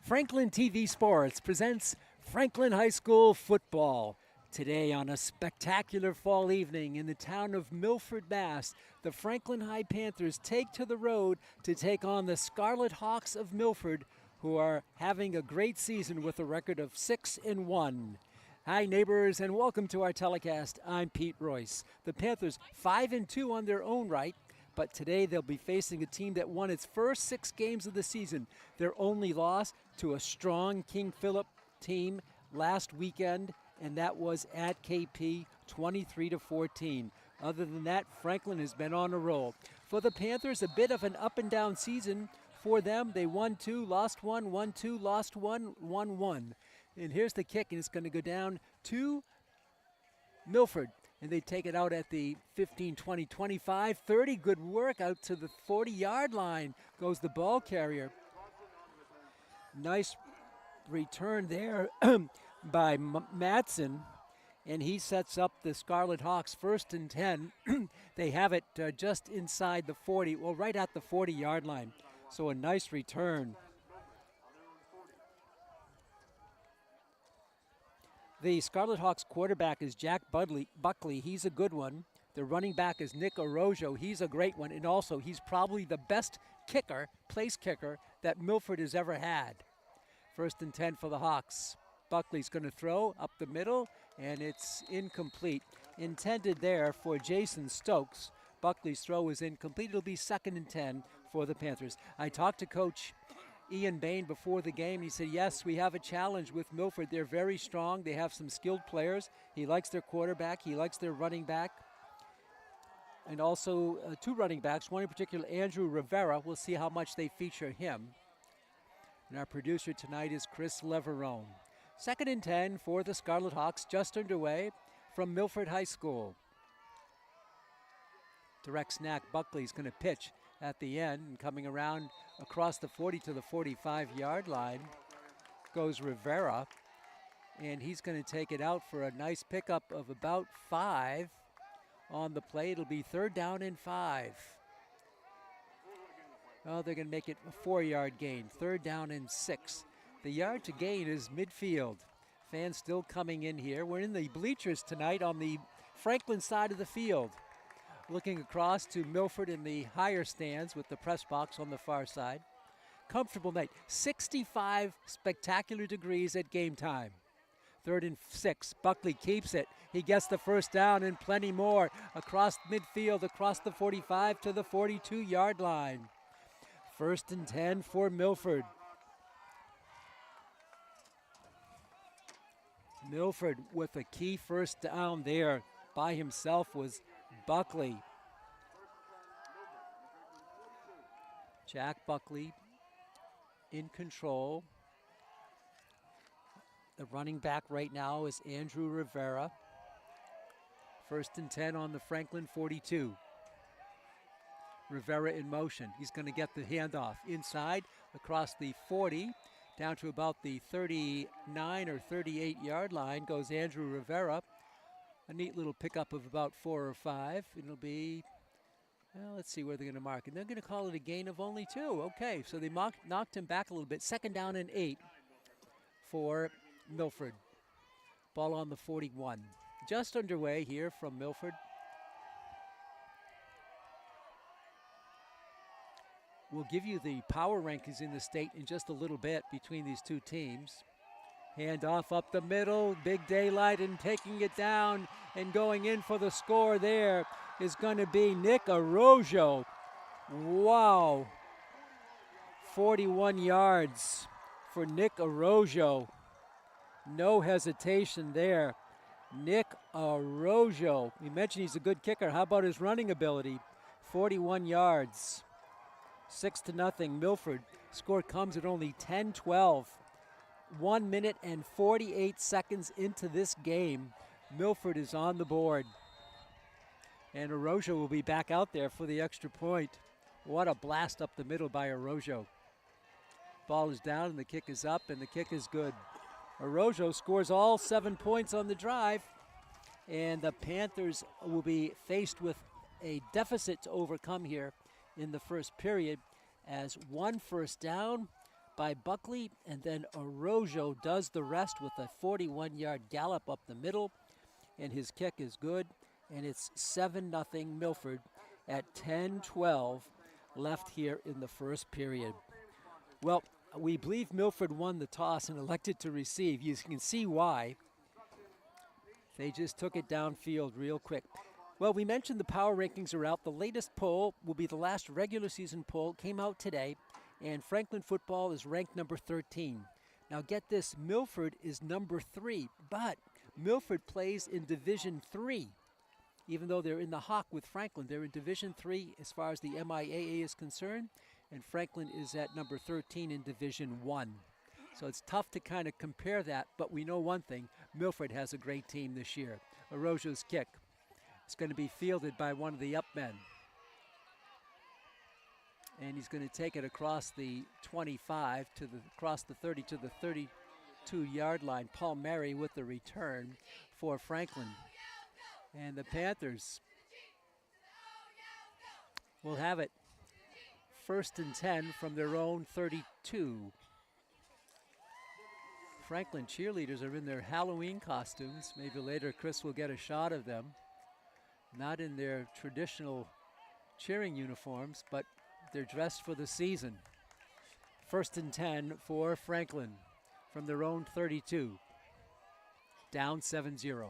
Franklin TV Sports presents Franklin High School football. Today on a spectacular fall evening in the town of Milford, Mass, the Franklin High Panthers take to the road to take on the Scarlet Hawks of Milford, who are having a great season with a record of 6-1. Hi neighbors, and welcome to our telecast. I'm Pete Royce. The Panthers 5-2 on their own right, but today they'll be facing a team that won its first 6 games of the season. Their only loss to a strong King Philip team last weekend, and that was at KP 23-14. Other than that, Franklin has been on a roll. For the Panthers, a bit of an up and down season for them. They won 2, lost 1, won 2, lost 1, won 1. And here's the kick, and it's going to go down to Milford. And they take it out at the 15, 20, 25, 30. Good work out to the 40-yard line goes the ball carrier. Nice return there by Madsen, and he sets up the Scarlet Hawks 1st and 10. They have it just inside the 40, well, right at the 40-yard line. So a nice return. The Scarlet Hawks quarterback is Jack Buckley. He's a good one. The running back is Nick Orojo. He's a great one. And also, he's probably the best kicker, place kicker, that Milford has ever had. 1st and 10 for the Hawks. Buckley's going to throw up the middle, and it's incomplete. Intended there for Jason Stokes. Buckley's throw is incomplete. It'll be 2nd and 10 for the Panthers. I talked to Coach Ian Bain before the game. He said, yes, we have a challenge with Milford. They're very strong. They have some skilled players. He likes their quarterback. He likes their running back. And also 2 running backs, one in particular, Andrew Rivera. We'll see how much they feature him. And our producer tonight is Chris Leverone. 2nd and 10 for the Scarlet Hawks, just underway from Milford High School. Direct snack, Buckley's going to pitch at the end, and coming around across the 40 to the 45-yard line goes Rivera, and he's going to take it out for a nice pickup of about 5 on the play. It'll be 3rd down and 5. Well, they're going to make it a 4-yard gain, 3rd down and 6. The yard to gain is midfield. Fans still coming in here. We're in the bleachers tonight on the Franklin side of the field. Looking across to Milford in the higher stands with the press box on the far side. Comfortable night. 65 spectacular degrees at game time. 3rd and 6. Buckley keeps it. He gets the 1st down and plenty more across midfield, across the 45 to the 42-yard line. 1st and 10 for Milford. Milford with a key 1st down there by himself was Buckley. Jack Buckley in control. The running back right now is Andrew Rivera. 1st and 10 on the Franklin 42. Rivera in motion. He's going to get the handoff inside across the 40 down to about the 39 or 38-yard line goes Andrew Rivera. A neat little pickup of about 4 or 5. It'll be, well, let's see where they're going to mark. And they're going to call it a gain of only 2. Okay, so they knocked him back a little bit. 2nd down and 8 for Milford. Ball on the 41. Just underway here from Milford. We'll give you the power rankings in the state in just a little bit between these 2 teams. Handoff up the middle, big daylight, and taking it down and going in for the score there is going to be Nick Orojo. Wow. 41 yards for Nick Orojo. No hesitation there. Nick Orojo. We mentioned he's a good kicker. How about his running ability? 41 yards. 6-0. Milford. Score comes at only 10-12. 1 minute and 48 seconds into this game. Milford is on the board. And Orojo will be back out there for the extra point. What a blast up the middle by Orojo. Ball is down and the kick is up and the kick is good. Orojo scores all 7 points on the drive. And the Panthers will be faced with a deficit to overcome here in the first period as 1 first down, by Buckley, and then Arrojo does the rest with a 41-yard gallop up the middle, and his kick is good, and it's 7-0 Milford at 10:12 left here in the first period. Well, we believe Milford won the toss and elected to receive. You can see why. They just took it downfield real quick. Well, we mentioned the power rankings are out. The latest poll will be the last regular season poll. It came out today, and Franklin football is ranked number 13. Now get this, Milford is number 3, but Milford plays in Division 3. Even though they're in the Hawk with Franklin, they're in Division 3 as far as the MIAA is concerned, and Franklin is at number 13 in Division 1. So it's tough to kind of compare that, but we know one thing, Milford has a great team this year. Arrojo's kick is going to be fielded by one of the up men. And he's going to take it across the 25 to across the 30 to the 32-yard line. Paul Mary with the return for Franklin. And the Panthers will have it 1st and 10 from their own 32. Franklin cheerleaders are in their Halloween costumes. Maybe later Chris will get a shot of them. Not in their traditional cheering uniforms, but they're dressed for the season. 1st and 10 for Franklin from their own 32. Down 7-0.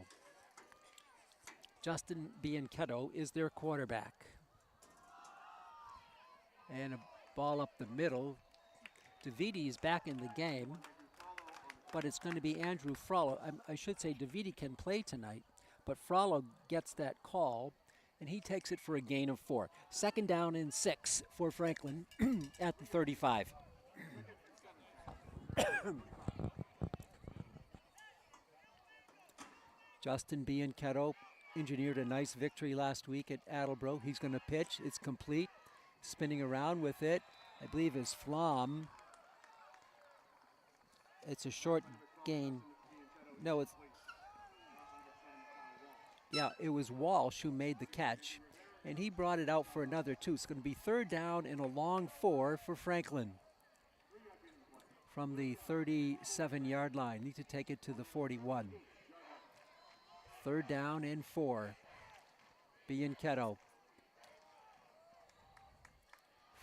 Justin Bianchetto is their quarterback. And a ball up the middle. DeViti is back in the game, but it's going to be Andrew Frollo. I should say DeViti can play tonight, but Frollo gets that call, and he takes it for a gain of 4. 2nd down and 6 for Franklin at the 35. Justin Bianchetto engineered a nice victory last week at Attleboro. He's going to pitch. It's complete. Spinning around with it, I believe, is Flom. It's a short gain. No, it's... Yeah, it was Walsh who made the catch, and he brought it out for another 2. It's going to be 3rd down and a long 4 for Franklin. From the 37-yard line. Need to take it to the 41. 3rd down and 4. Bianchetto.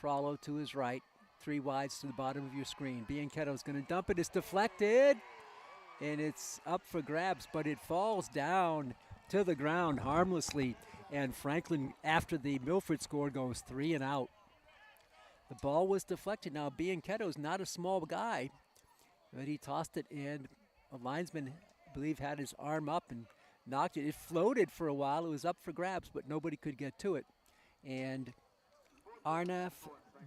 Frollo to his right. 3 wides to the bottom of your screen. Bianchetto's going to dump it. It's deflected. And it's up for grabs, but it falls down to the ground harmlessly. And Franklin, after the Milford score, goes 3 and out. The ball was deflected. Now, Bianchetto's not a small guy, but he tossed it, and a linesman, I believe, had his arm up and knocked it. It floated for a while. It was up for grabs, but nobody could get to it. And Arnaf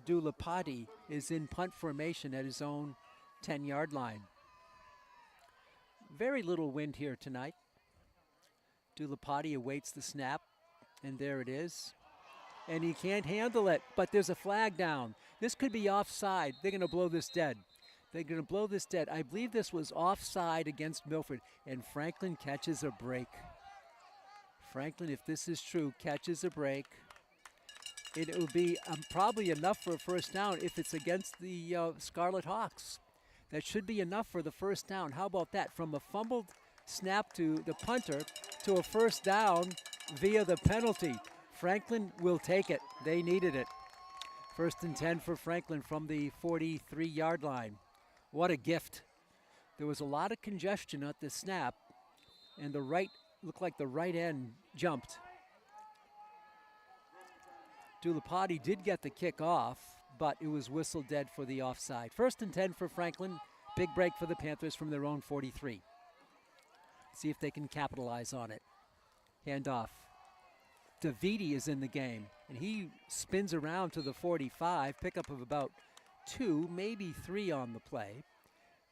Dulapati is in punt formation at his own 10-yard line. Very little wind here tonight. Dulapati awaits the snap, and there it is. And he can't handle it, but there's a flag down. This could be offside. They're going to blow this dead. They're going to blow this dead. I believe this was offside against Milford, and Franklin catches a break. Franklin, if this is true, catches a break. It will be probably enough for a 1st down if it's against the Scarlet Hawks. That should be enough for the 1st down. How about that? From a fumbled snap to the punter to a 1st down via the penalty. Franklin will take it. They needed it. 1st and 10 for Franklin from the 43-yard line. What a gift. There was a lot of congestion at the snap, and the right, looked like the right end jumped. Dulapati did get the kick off, but it was whistled dead for the offside. 1st and 10 for Franklin. Big break for the Panthers from their own 43. See if they can capitalize on it. Handoff. DeViti is in the game, and he spins around to the 45, pickup of about 2, maybe 3 on the play.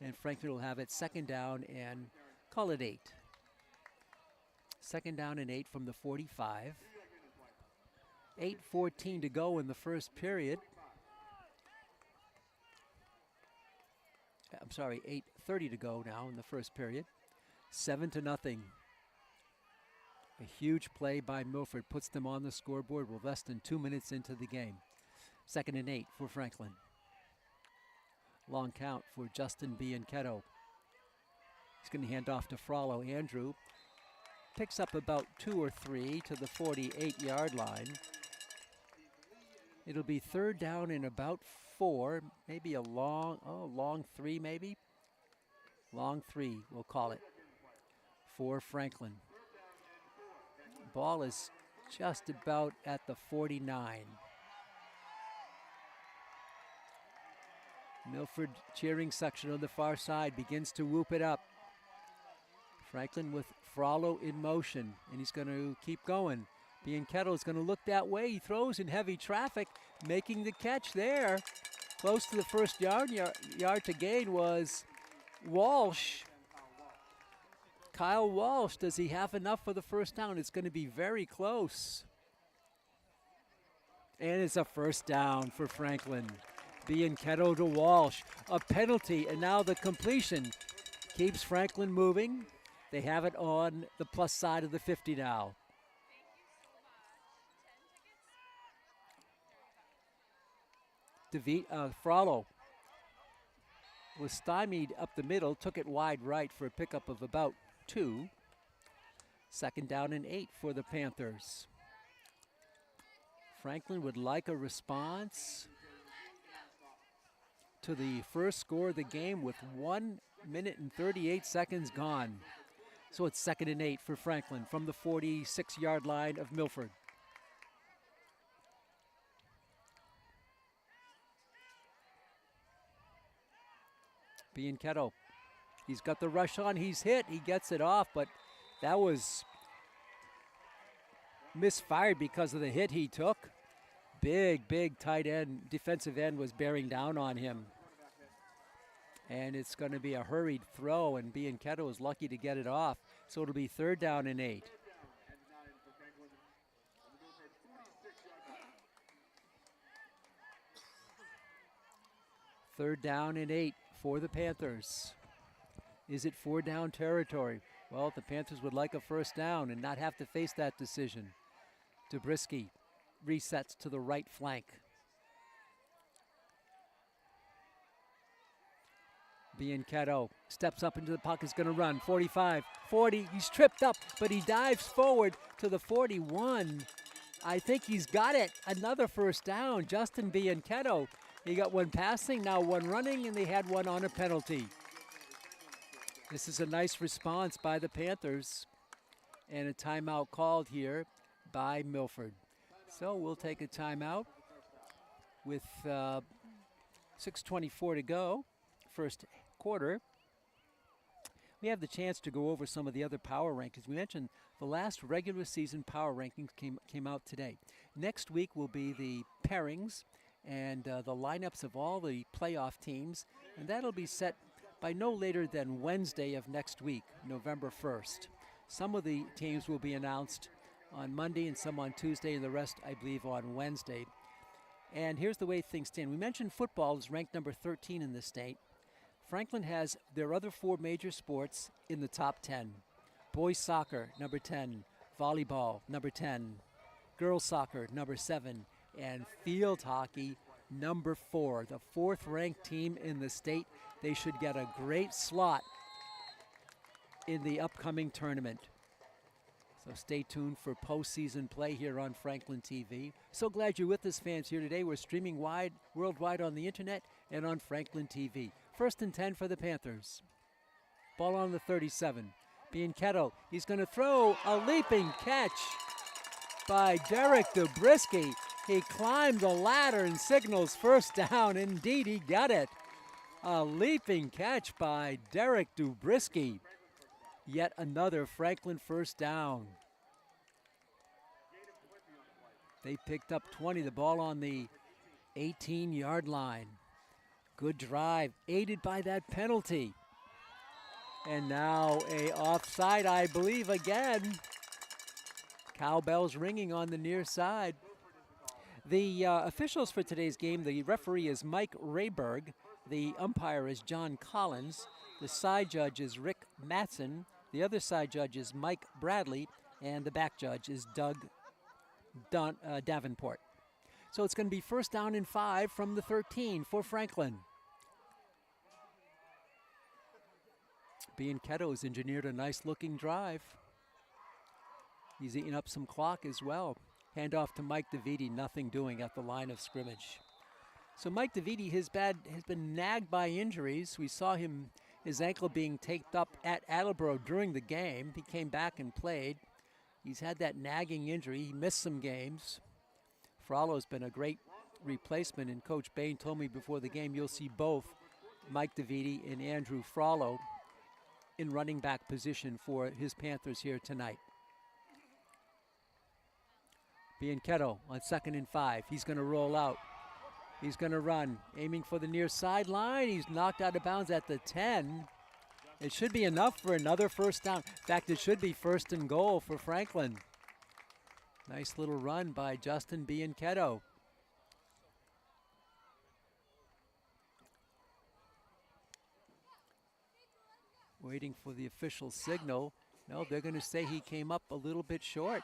And Franklin will have it 2nd down and call it 8. 2nd down and 8 from the 45. 8:14 to go in the first period. I'm sorry, 8:30 to go now in the first period. 7-0. A huge play by Milford puts them on the scoreboard. We're less than 2 minutes into the game. 2nd and 8 for Franklin. Long count for Justin Bianchetto. He's going to hand off to Frollo. Andrew picks up about 2 or 3 to the 48-yard line. It'll be third down and about 4, maybe a long 3 maybe. Long 3, we'll call it, for Franklin. Ball is just about at the 49. Milford cheering section on the far side begins to whoop it up. Franklin with Frollo in motion, and he's going to keep going. Bianchetto is going to look that way. He throws in heavy traffic, making the catch there. Close to the first yard to gain was Walsh. Kyle Walsh, does he have enough for the first down? It's going to be very close. And it's a first down for Franklin. Bianchetto to Walsh. A penalty, and now the completion keeps Franklin moving. They have it on the plus side of the 50 now. Frollo was stymied up the middle, took it wide right for a pickup of about 2. Second down and 8 for the Panthers. Franklin would like a response to the first score of the game with 1 minute and 38 seconds gone. So it's second and 8 for Franklin from the 46-yard line of Milford. Bianchetto, he's got the rush on, he's hit, he gets it off, but that was misfired because of the hit he took. Big tight end, defensive end was bearing down on him. And it's going to be a hurried throw, and Bianchetto is lucky to get it off. So it'll be third down and 8. Third down and 8 for the Panthers. Is it 4 down territory? Well, the Panthers would like a first down and not have to face that decision. Dubrisky resets to the right flank. Bianchetto steps up into the pocket, is going to run. 45, 40, he's tripped up, but he dives forward to the 41. I think he's got it. Another first down. Justin Bianchetto. He got one passing, now one running, and they had one on a penalty. This is a nice response by the Panthers, and a timeout called here by Milford. So we'll take a timeout with 6:24 to go, first quarter. We have the chance to go over some of the other power rankings. We mentioned the last regular season power rankings came out today. Next week will be the pairings and the lineups of all the playoff teams, and that'll be set by no later than Wednesday of next week, November 1st. Some of the teams will be announced on Monday and some on Tuesday, and the rest, I believe, on Wednesday. And here's the way things stand. We mentioned football is ranked number 13 in the state. Franklin has their other 4 major sports in the top 10. Boys soccer, number 10. Volleyball, number 10. Girls soccer, number 7. And field hockey, number 4. The 4th-ranked team in the state. They should get a great slot in the upcoming tournament. So stay tuned for postseason play here on Franklin TV. So glad you're with us, fans, here today. We're streaming worldwide on the internet and on Franklin TV. First and 10 for the Panthers. Ball on the 37. Bianchetto, he's going to throw a leaping catch by Derek Dubrisky. He climbed the ladder and signals first down. Indeed, he got it. A leaping catch by Derek Dubrisky. Yet another Franklin first down. They picked up 20, the ball on the 18-yard line. Good drive, aided by that penalty. And now a offside, I believe, again. Cowbells ringing on the near side. The officials for today's game, the referee is Mike Rayberg. The umpire is John Collins. The side judge is Rick Matson. The other side judge is Mike Bradley. And the back judge is Doug Davenport. So it's going to be first down and 5 from the 13 for Franklin. Bianchetto's engineered a nice looking drive. He's eating up some clock as well. Handoff to Mike DeViti, nothing doing at the line of scrimmage. So Mike DeViti has been nagged by injuries. We saw his ankle being taped up at Attleboro during the game. He came back and played. He's had that nagging injury. He missed some games. Frollo's been a great replacement, and Coach Bain told me before the game you'll see both Mike DeViti and Andrew Frollo in running back position for his Panthers here tonight. Bianchetto on 2nd and 5. He's going to roll out. He's going to run, aiming for the near sideline. He's knocked out of bounds at the 10. It should be enough for another first down. In fact, it should be 1st and goal for Franklin. Nice little run by Justin Bianchetto. Waiting for the official signal. No, they're going to say he came up a little bit short.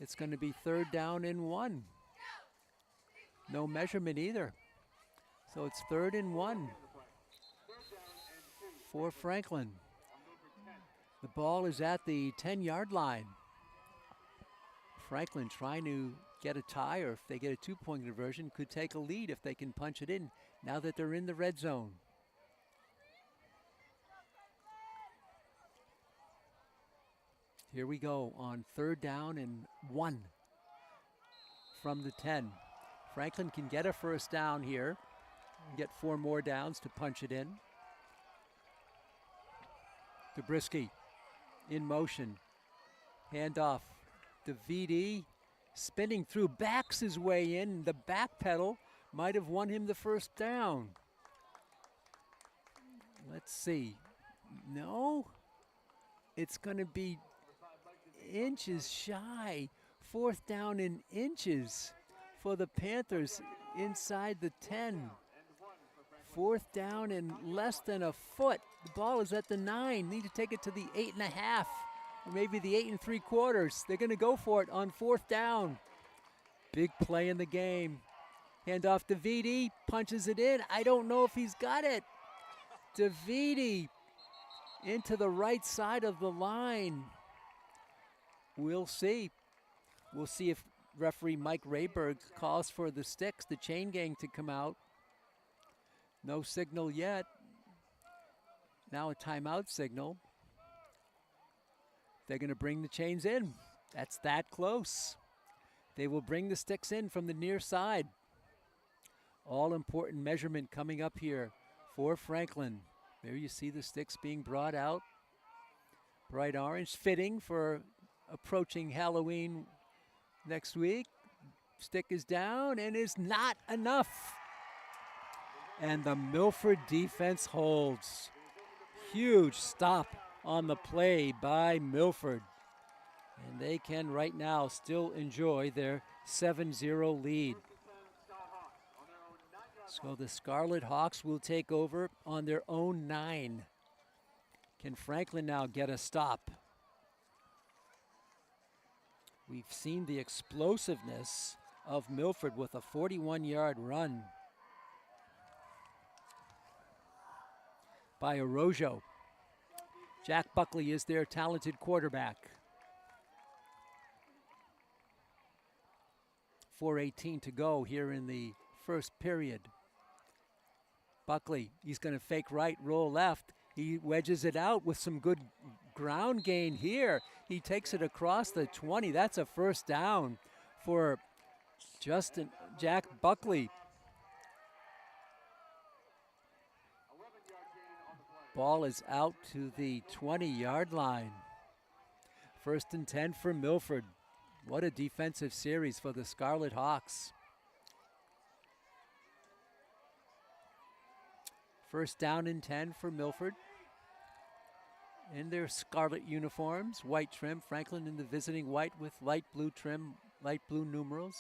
It's going to be 3rd down and 1. No measurement either. So it's 3rd and 1 for Franklin. The ball is at the 10-yard line. Franklin trying to get a tie, or if they get a 2-point conversion, could take a lead if they can punch it in now that they're in the red zone. Here we go on 3rd down and 1 from the 10. Franklin can get a first down here and get 4 more downs to punch it in. Zabriskie in motion. Handoff. DeViti spinning through, backs his way in. The back pedal might have won him the first down. Let's see. No, it's going to be inches shy. 4th down in inches for the Panthers inside the 10. 4th down and less than a foot. The ball is at the 9. Need to take it to the 8.5, or maybe the 8 3/4. They're going to go for it on 4th down. Big play in the game. Handoff to DeViti, punches it in. I don't know if he's got it. DeViti into the right side of the line. We'll see. We'll see if referee Mike Rayberg calls for the sticks, the chain gang, to come out. No signal yet. Now a timeout signal. They're going to bring the chains in. That's that close. They will bring the sticks in from the near side. All important measurement coming up here for Franklin. There you see the sticks being brought out. Bright orange, fitting for approaching Halloween next week. Stick is down and is not enough. And the Milford defense holds. Huge stop on the play by Milford. And they can right now still enjoy their 7-0 lead. So the Scarlet Hawks will take over on their own 9. Can Franklin now get a stop? We've seen the explosiveness of Milford with a 41-yard run by Arrojo. Jack Buckley is their talented quarterback. 4:18 to go here in the first period. Buckley, he's going to fake right, roll left. He wedges it out with some good ground gain here. He takes it across the 20. That's a first down for Jack Buckley. Ball is out to the 20-yard line. 1st and 10 for Milford. What a defensive series for the Scarlet Hawks. 1st down and 10 for Milford. In their scarlet uniforms, white trim. Franklin in the visiting white with light blue trim, light blue numerals.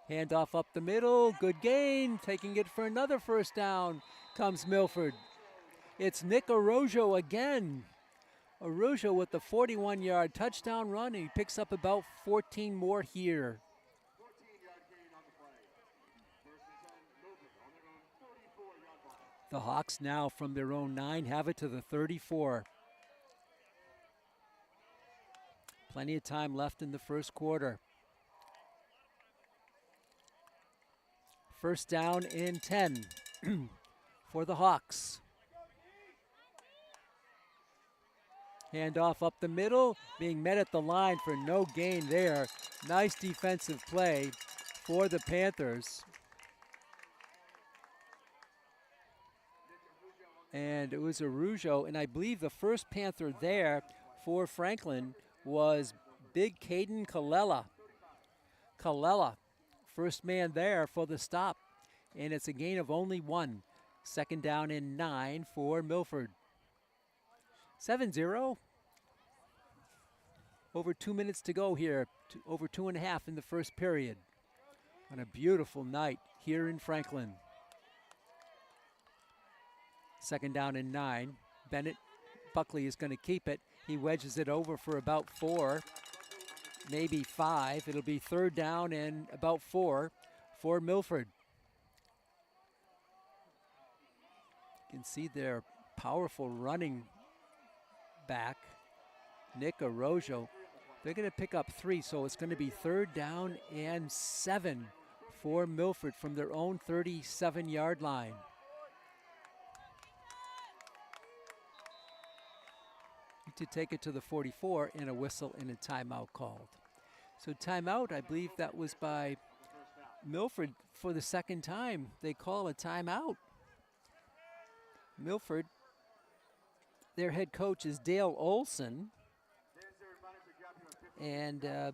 Handoff up the middle, good gain. Taking it for another first down comes Milford. It's Nick Arrojo again. Arrojo with the 41-yard touchdown run, and he picks up about 14 more here. The Hawks now from their own 9 have it to the 34. Plenty of time left in the first quarter. First down and 10 for the Hawks. Handoff up the middle, being met at the line for no gain there. Nice defensive play for the Panthers. And it was Araujo, and I believe the first Panther there for Franklin was big Caden Kallela. Kallela, first man there for the stop, and it's a gain of only 1. Second down and 9 for Milford. 7-0. Over 2 minutes to go here, over 2.5 in the first period. On a beautiful night here in Franklin. Second down and 9. Bennett Buckley is going to keep it. He wedges it over for about 4, maybe 5. It'll be third down and about 4 for Milford. You can see their powerful running back, Nick Araujo. They're going to pick up 3, so it's going to be third down and 7 for Milford from their own 37-yard line. To take it to the 44 and a whistle and a timeout called. So timeout, I believe that was by Milford for the second time. They call a timeout. Milford, their head coach is Dale Olson. And the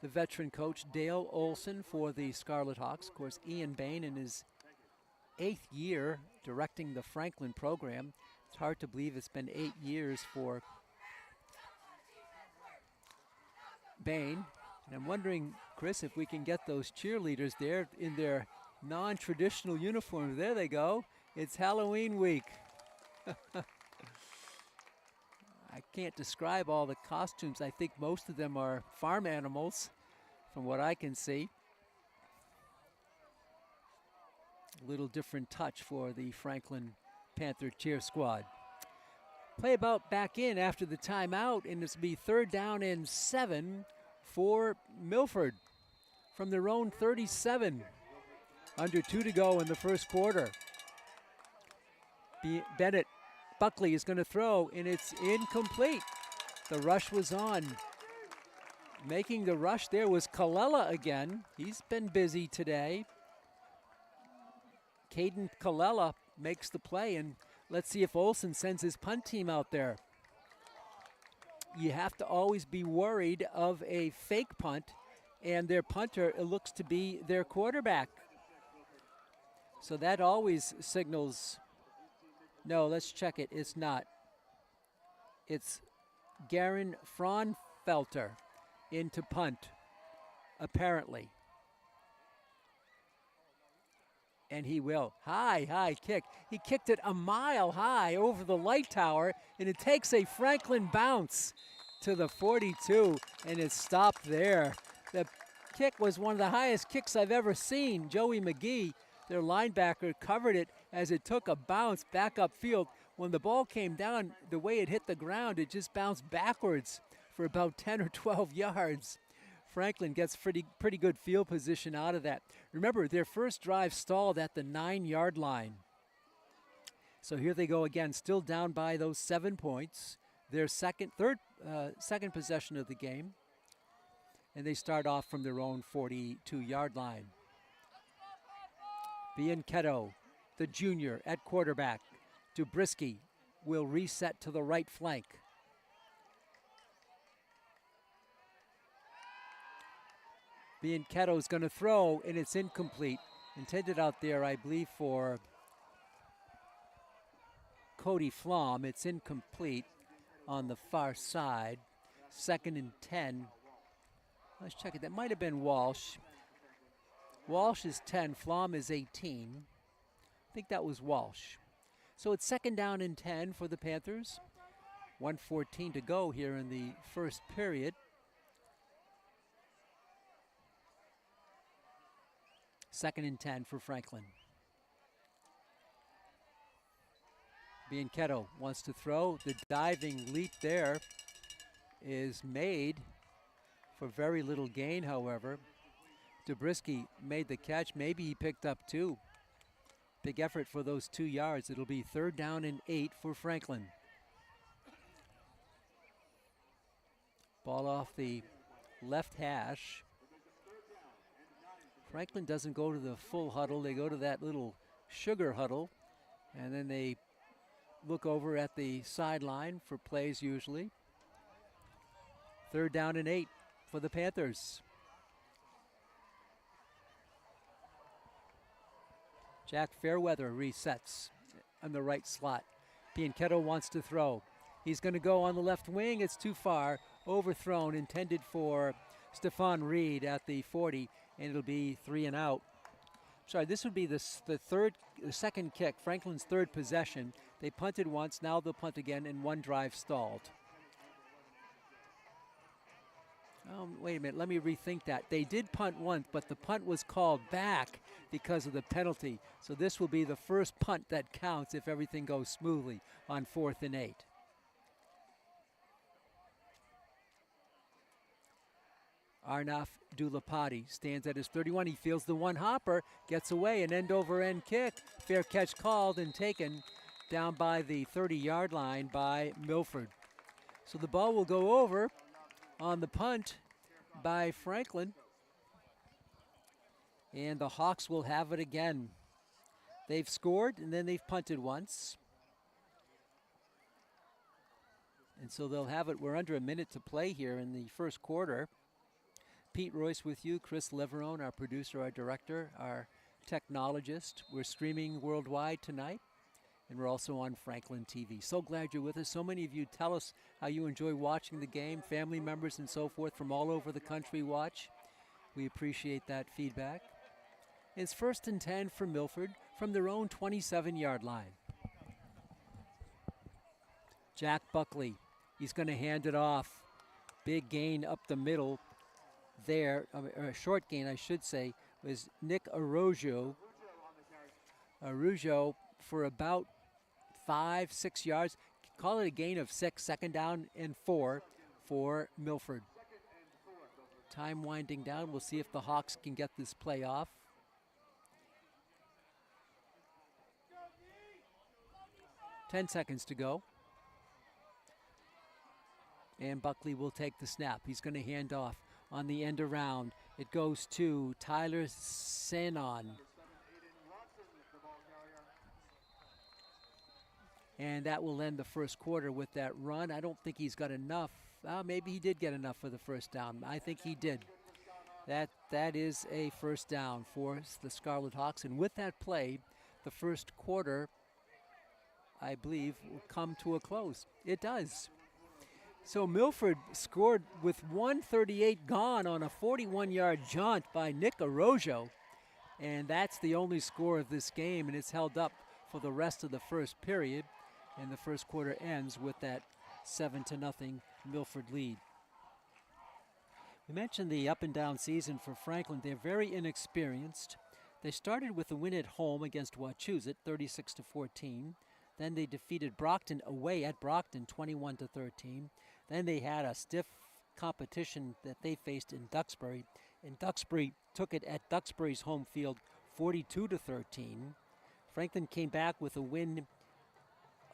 veteran coach, Dale Olson, for the Scarlet Hawks. Of course, Ian Bain in his 8th year directing the Franklin program. It's hard to believe it's been 8 years for Bain. And I'm wondering, Chris, if we can get those cheerleaders there in their non-traditional uniforms. There they go. It's Halloween week. I can't describe all the costumes. I think most of them are farm animals, from what I can see. A little different touch for the Franklin Panther cheer squad. Play about back in after the timeout, and it's be third down and 7 for Milford from their own 37. Under 2 to go in the first quarter. Bennett Buckley is going to throw, and it's incomplete. The rush was on. Making the rush there was Kallela again. He's been busy today. Caden Kallela makes the play, and let's see if Olson sends his punt team out there. You have to always be worried of a fake punt, and their punter, it looks to be their quarterback. So that always signals. No, let's check it. It's not. It's Garen Fraunfelter into punt, apparently. And he will. High kick. He kicked it a mile high over the light tower, and it takes a Franklin bounce to the 42, and it's stopped there. The kick was one of the highest kicks I've ever seen. Joey McGee, their linebacker, covered it as it took a bounce back upfield. When the ball came down, the way it hit the ground, it just bounced backwards for about 10 or 12 yards. Franklin gets pretty good field position out of that. Remember, their first drive stalled at the 9-yard line. So here they go again, still down by those 7 points. Their second possession of the game. And they start off from their own 42-yard line. Bianchetto, the junior, at quarterback. Dubrisky will reset to the right flank. Bianchetto's going to throw, and it's incomplete. Intended out there, I believe, for Cody Flom. It's incomplete on the far side. 2nd and 10. Let's check it. That might have been Walsh. Walsh is 10. Flom is 18. I think that was Walsh. So it's 2nd down and 10 for the Panthers. 1:14 to go here in the first period. 2nd and 10 for Franklin. Bianchetto wants to throw. The diving leap there is made for very little gain, however. Zabriskie made the catch. Maybe he picked up 2. Big effort for those 2 yards. It'll be 3rd down and 8 for Franklin. Ball off the left hash. Franklin doesn't go to the full huddle. They go to that little sugar huddle, and then they look over at the sideline for plays usually. 3rd down and 8 for the Panthers. Jack Fairweather resets on the right slot. Bianchetto wants to throw. He's going to go on the left wing. It's too far. Overthrown, intended for Stephon Reed at the 40, and it'll be 3 and out. Sorry, this would be the second kick, Franklin's 3rd possession. They punted once, now they'll punt again, and 1 drive stalled. Wait a minute, let me rethink that. They did punt once, but the punt was called back because of the penalty. So this will be the first punt that counts if everything goes smoothly on 4th and 8. Arnaf Dulapati stands at his 31. He feels the one hopper, gets away, an end-over-end kick. Fair catch called and taken down by the 30-yard line by Milford. So the ball will go over on the punt by Franklin. And the Hawks will have it again. They've scored and then they've punted once. And so they'll have it. We're under a minute to play here in the first quarter. Pete Royce with you, Chris Leverone, our producer, our director, our technologist. We're streaming worldwide tonight, and we're also on Franklin TV. So glad you're with us. So many of you tell us how you enjoy watching the game. Family members and so forth from all over the country watch. We appreciate that feedback. It's 1st and 10 for Milford from their own 27-yard line. Jack Buckley, he's going to hand it off. Big gain up the middle. There, a short gain, I should say, was Nick Araujo. Araujo for about 5-6 yards. Call it a gain of 6, 2nd down and 4 for Milford. Time winding down. We'll see if the Hawks can get this play off. Ten seconds to go. And Buckley will take the snap. He's going to hand off. On the end around, it goes to Tyler Sanon. And that will end the first quarter with that run. I don't think he's got enough. Maybe he did get enough for the first down. I think he did. That is a first down for the Scarlet Hawks. And with that play, the first quarter, I believe, will come to a close. It does. So Milford scored with 1:38 gone on a 41-yard jaunt by Nick Araujo. And that's the only score of this game, and it's held up for the rest of the first period. And the first quarter ends with that 7-0 Milford lead. We mentioned the up-and-down season for Franklin. They're very inexperienced. They started with a win at home against Wachusett, 36-14. Then they defeated Brockton away at Brockton, 21-13. Then they had a stiff competition that they faced in Duxbury, and Duxbury took it at Duxbury's home field, 42-13. Franklin came back with a win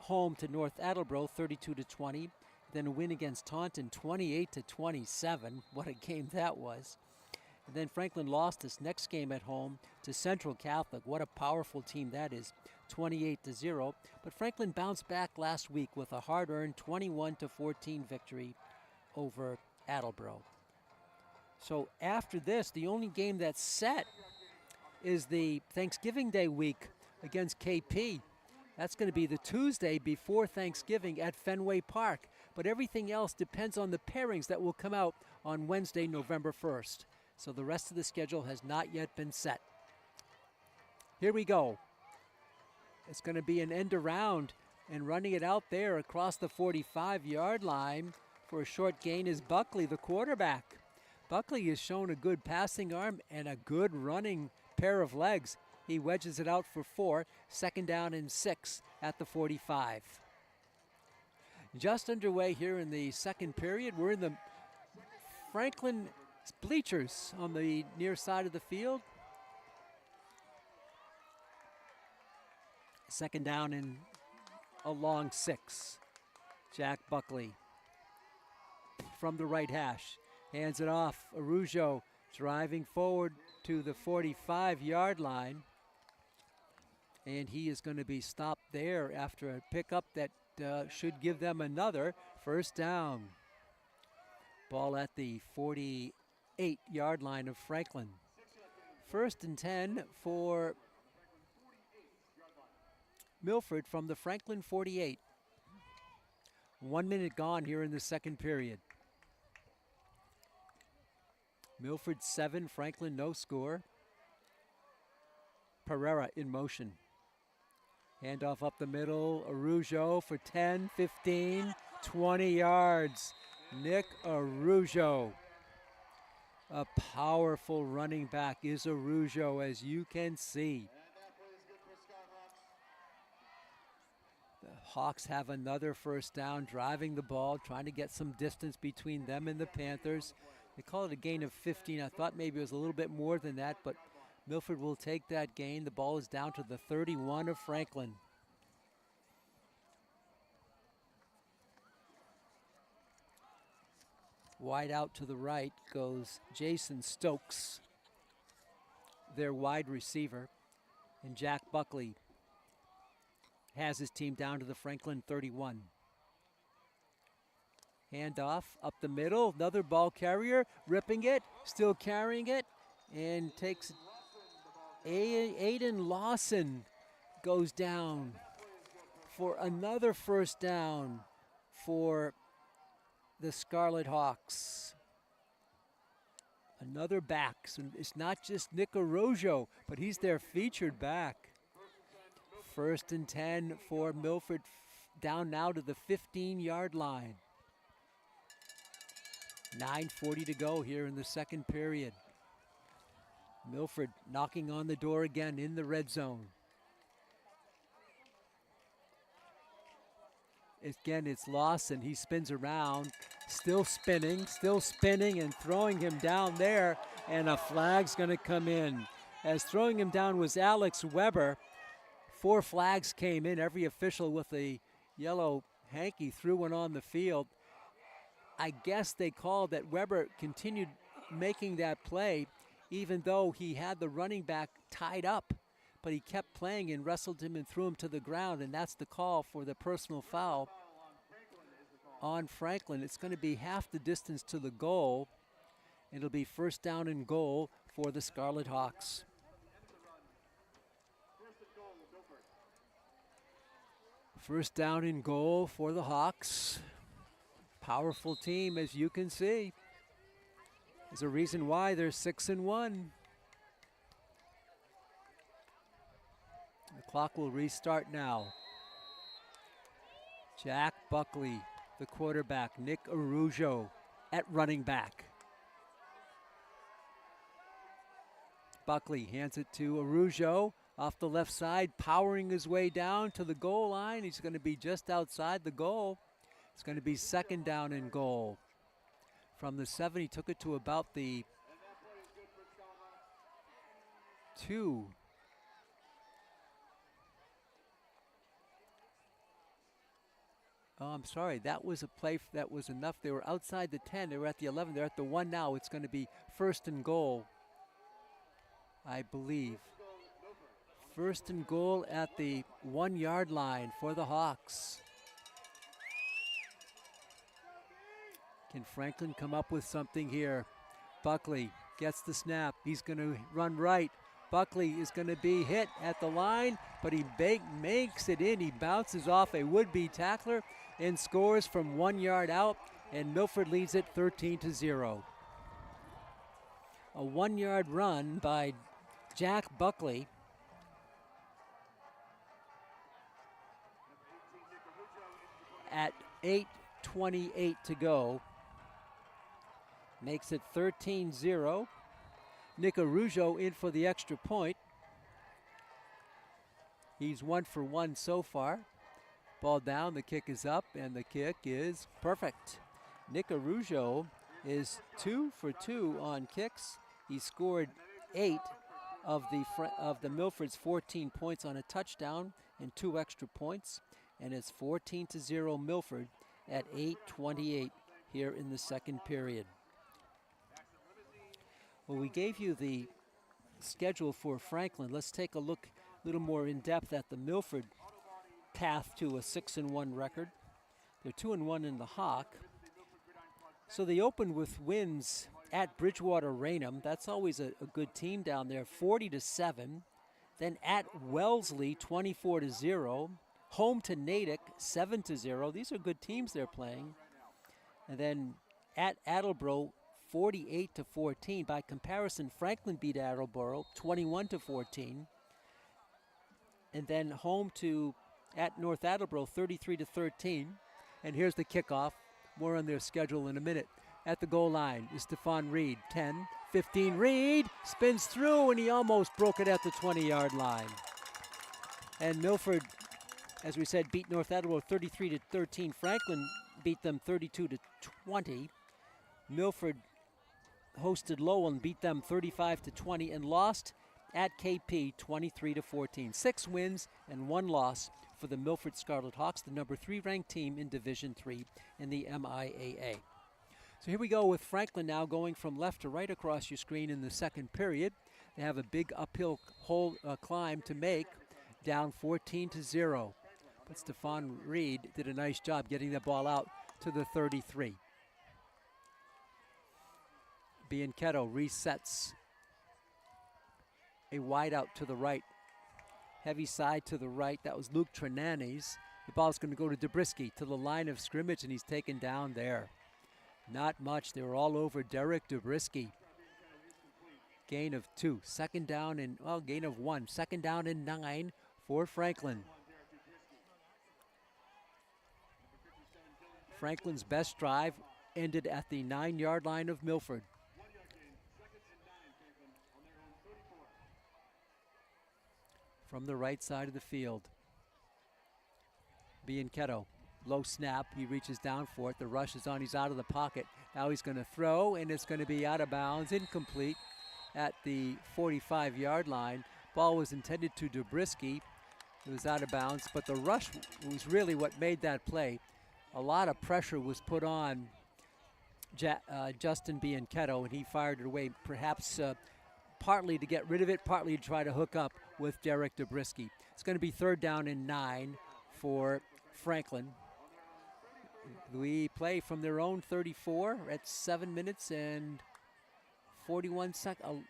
home to North Attleboro, 32-20. Then a win against Taunton, 28-27. What a game that was. And then Franklin lost this next game at home to Central Catholic. What a powerful team that is, 28-0. But Franklin bounced back last week with a hard-earned 21-14 victory over Attleboro. So after this, the only game that's set is the Thanksgiving Day week against KP. That's going to be the Tuesday before Thanksgiving at Fenway Park. But everything else depends on the pairings that will come out on Wednesday, November 1st. So the rest of the schedule has not yet been set. Here we go. It's going to be an end around, and running it out there across the 45-yard line for a short gain is Buckley, the quarterback. Buckley has shown a good passing arm and a good running pair of legs. He wedges it out for 4, 2nd down and 6 at the 45. Just underway here in the second period. We're in the Franklin bleachers on the near side of the field. Second down and a long 6. Jack Buckley from the right hash. Hands it off. Arujo driving forward to the 45-yard line. And he is going to be stopped there after a pickup that should give them another first down. Ball at the 48-yard line of Franklin. 1st and 10 for Milford from the Franklin 48. 1 minute gone here in the second period. Milford 7, Franklin no score. Pereira in motion. Handoff up the middle, Arujo for 10, 15, 20 yards. Nick Arujo. A powerful running back is Arujo, as you can see. The Hawks have another first down, driving the ball, trying to get some distance between them and the Panthers. They call it a gain of 15. I thought maybe it was a little bit more than that, but Milford will take that gain. The ball is down to the 31 of Franklin. Wide out to the right goes Jason Stokes, their wide receiver. And Jack Buckley has his team down to the Franklin 31. Handoff up the middle, another ball carrier, ripping it, still carrying it, and takes Aiden Lawson goes down for another first down for the Scarlet Hawks. Another back. So it's not just Nick Arujo, but he's their featured back. 1st and 10 for Milford, down now to the 15-yard line. 9:40 to go here in the second period. Milford knocking on the door again in the red zone. Again, it's Lawson. He spins around, still spinning, and throwing him down there, and a flag's going to come in. As throwing him down was Alex Weber. 4 flags came in. Every official with a yellow hanky threw one on the field. I guess they called that Weber continued making that play, even though he had the running back tied up. But he kept playing and wrestled him and threw him to the ground, and that's the call for the personal foul on Franklin. It's going to be half the distance to the goal. It'll be first down and goal for the Scarlet Hawks. First down and goal for the Hawks. Powerful team, as you can see. There's a reason why they're 6-1. The clock will restart now. Jack Buckley, the quarterback. Nick Arujo at running back. Buckley hands it to Arujo off the left side, powering his way down to the goal line. He's going to be just outside the goal. It's going to be second down and goal. From the 7, he took it to about the 2. Oh, I'm sorry. That was a play that was enough. They were outside the 10. They were at the 11. They're at the 1 now. It's going to be first and goal, I believe. First and goal at the 1-yard line for the Hawks. Can Franklin come up with something here? Buckley gets the snap. He's going to run right. Buckley is going to be hit at the line, but he makes it in. He bounces off a would-be tackler and scores from 1 yard out, and Milford leads it 13-0. A 1-yard run by Jack Buckley. At 8:28 to go. Makes it 13-0. Nick Arujo in for the extra point. He's 1 for 1 so far. Ball down, the kick is up, and the kick is perfect. Nick Arujo is 2 for 2 on kicks. He scored 8 of the Milford's 14 points on a touchdown and 2 extra points, and it's 14-0 Milford at 8:28 here in the second period. Well, we gave you the schedule for Franklin. Let's take a look a little more in depth at the Milford path to a 6-1 record. They're 2-1 in the Hawk. So they opened with wins at Bridgewater Raynham. That's always a good team down there, 40-7. Then at Wellesley, 24-0. Home to Natick, 7-0. These are good teams they're playing. And then at Attleboro, 48-14. By comparison, Franklin beat Attleboro 21-14. And then home to at North Attleboro, 33-13. And here's the kickoff. More on their schedule in a minute. At the goal line is Stephon Reed. 10, 15. Reed spins through, and he almost broke it at the 20-yard line. And Milford, as we said, beat North Attleboro 33-13. Franklin beat them 32-20. Milford hosted Lowell and beat them 35-20 and lost at KP 23-14. 6 wins and 1 loss for the Milford Scarlet Hawks, the number 3 ranked team in Division III in the MIAA. So here we go with Franklin now going from left to right across your screen in the second period. They have a big uphill climb to make, down 14-0. But Stephon Reed did a nice job getting the ball out to the 33. Bianchetto resets a wide out to the right. Heavy side to the right. That was Luke Trenanes. The ball's going to go to Dobrisky to the line of scrimmage, and he's taken down there. Not much. They were all over Derek Dobrisky. Gain of 2. Second down and, well, gain of 1. Second down and 9 for Franklin. Franklin's best drive ended at the 9-yard line of Milford. From the right side of the field. Bianchetto, low snap, he reaches down for it. The rush is on, he's out of the pocket. Now he's going to throw, and it's going to be out of bounds, incomplete at the 45-yard line. Ball was intended to Dobrisky. It was out of bounds, but the rush was really what made that play. A lot of pressure was put on Justin Bianchetto, and he fired it away, perhaps partly to get rid of it, partly to try to hook up with Derek Dobrisky. It's going to be 3rd down and 9 for Franklin. We play from their own 34 at 7 minutes and 41 seconds,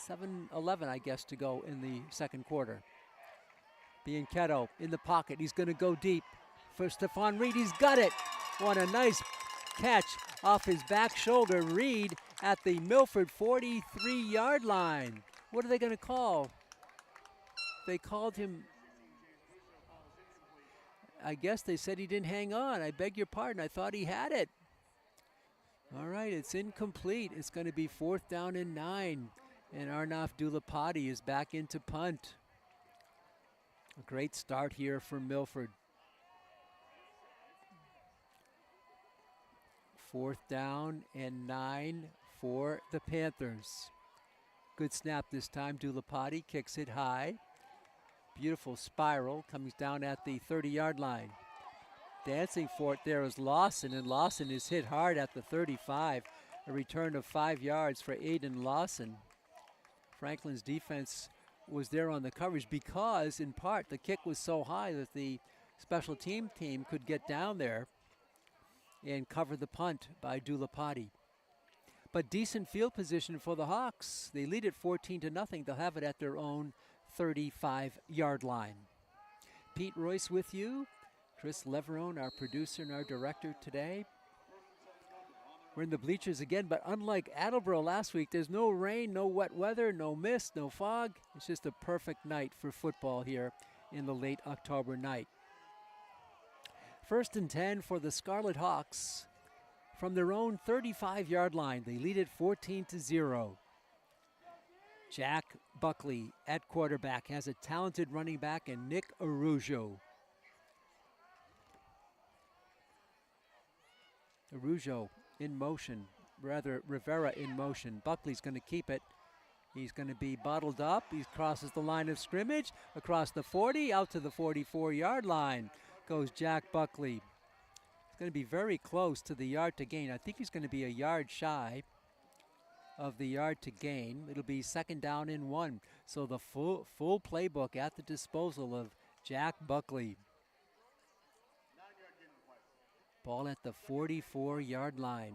7:11, I guess, to go in the second quarter. Bianchetto in the pocket. He's going to go deep for Stephon Reed. He's got it. What a nice catch off his back shoulder. Reed at the Milford 43-yard line. What are they going to call? They called him, I guess they said he didn't hang on. I beg your pardon. I thought he had it. All right, it's incomplete. It's going to be 4th down and 9. And Arnaf Dulapati is back into punt. A great start here for Milford. 4th down and 9 for the Panthers. Good snap this time. Dulapati kicks it high. Beautiful spiral, comes down at the 30-yard line. Dancing for it there is Lawson, and Lawson is hit hard at the 35. A return of 5 yards for Aiden Lawson. Franklin's defense was there on the coverage because, in part, the kick was so high that the special team could get down there and cover the punt by Dulapati. But decent field position for the Hawks. They lead it 14-0. They'll have it at their own 35-yard line. Pete Royce with you. Chris Leverone, our producer and our director today. We're in the bleachers again, but unlike Attleboro last week, there's no rain, no wet weather, no mist, no fog. It's just a perfect night for football here in the late October night. 1st and 10 for the Scarlet Hawks from their own 35-yard line. They lead it 14-0. Jack Buckley at quarterback has a talented running back in Nick Arujo. Arujo in motion, Rivera in motion. Buckley's going to keep it. He's going to be bottled up. He crosses the line of scrimmage, across the 40, out to the 44-yard line goes Jack Buckley. He's going to be very close to the yard to gain. I think he's going to be a yard shy of the yard to gain. It'll be 2nd down and 1. So the full playbook at the disposal of Jack Buckley. Ball at the 44-yard line.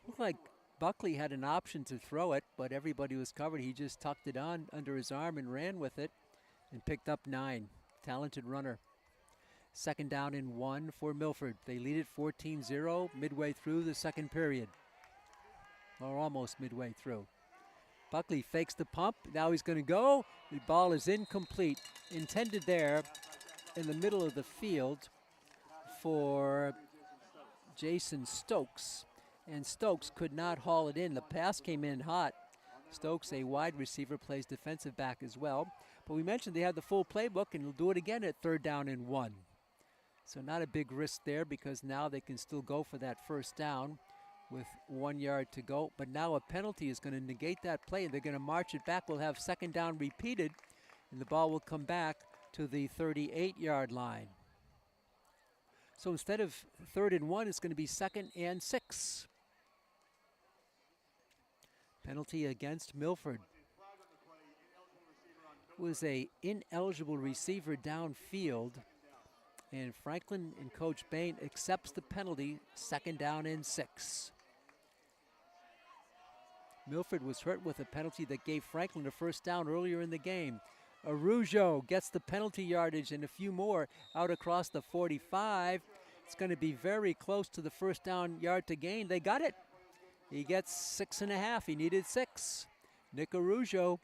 Looked like Buckley had an option to throw it, but everybody was covered. He just tucked it on under his arm and ran with it and picked up 9. Talented runner. 2nd down and 1 for Milford. They lead it 14-0 midway through the second period. Or almost midway through. Buckley fakes the pump. Now he's going to go. The ball is incomplete. Intended there in the middle of the field for Jason Stokes. And Stokes could not haul it in. The pass came in hot. Stokes, a wide receiver, plays defensive back as well. But we mentioned they had the full playbook, and he'll do it again at 3rd down and 1. So not a big risk there because now they can still go for that 1st down with 1 yard to go. But now a penalty is going to negate that play. They're going to march it back. We'll have 2nd down repeated, and the ball will come back to the 38-yard line. So instead of 3rd and 1, it's going to be 2nd and 6. Penalty against Milford. It was a ineligible receiver downfield, and Franklin and Coach Bain accepts the penalty. 2nd down and 6. Milford was hurt with a penalty that gave Franklin a 1st down earlier in the game. Arujo gets the penalty yardage and a few more out across the 45. It's going to be very close to the 1st down yard to gain. They got it. He gets 6.5. He needed 6. Nick Arujo.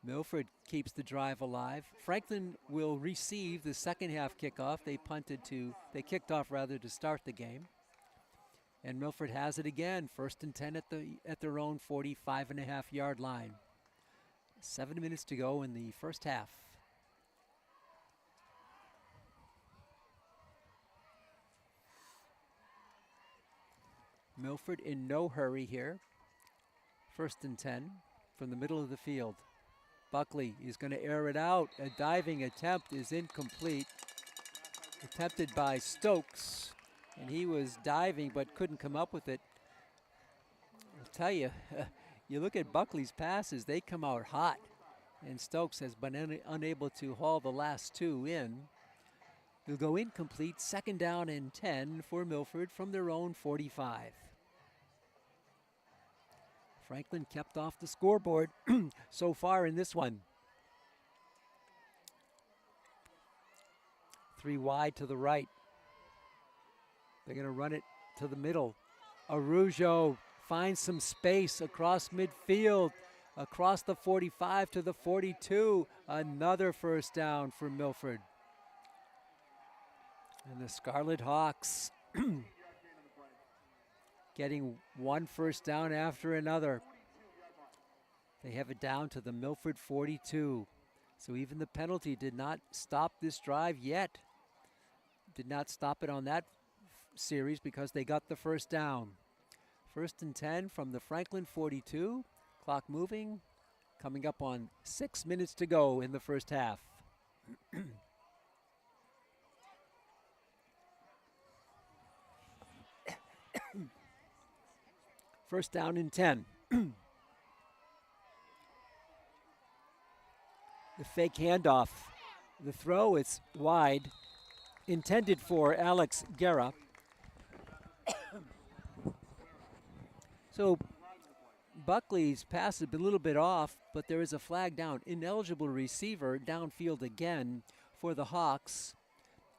Milford keeps the drive alive. Franklin will receive the second half kickoff. They kicked off to start the game. And Milford has it again. 1st and 10 at their own 45.5-yard line. 7 minutes to go in the first half. Milford in no hurry here. 1st and 10 from the middle of the field. Buckley is going to air it out. A diving attempt is incomplete. Attempted by Stokes, and he was diving but couldn't come up with it. I'll tell you, you look at Buckley's passes, they come out hot, and Stokes has been unable to haul the last 2 in. He'll go incomplete. 2nd down and 10 for Milford from their own 45. Franklin kept off the scoreboard so far in this one. 3 wide to the right. They're going to run it to the middle. Arujo finds some space across midfield, across the 45 to the 42. Another 1st down for Milford. And the Scarlet Hawks getting 1 1st down after another. They have it down to the Milford 42. So even the penalty did not stop this drive yet. Did not stop it on that series because they got the 1st down. 1st and 10 from the Franklin 42. Clock moving. Coming up on 6 minutes to go in the first half. 1st down and 10. The fake handoff. The throw is wide. Intended for Alex Guerra. So Buckley's pass has been a little bit off, but there is a flag down. Ineligible receiver downfield again for the Hawks.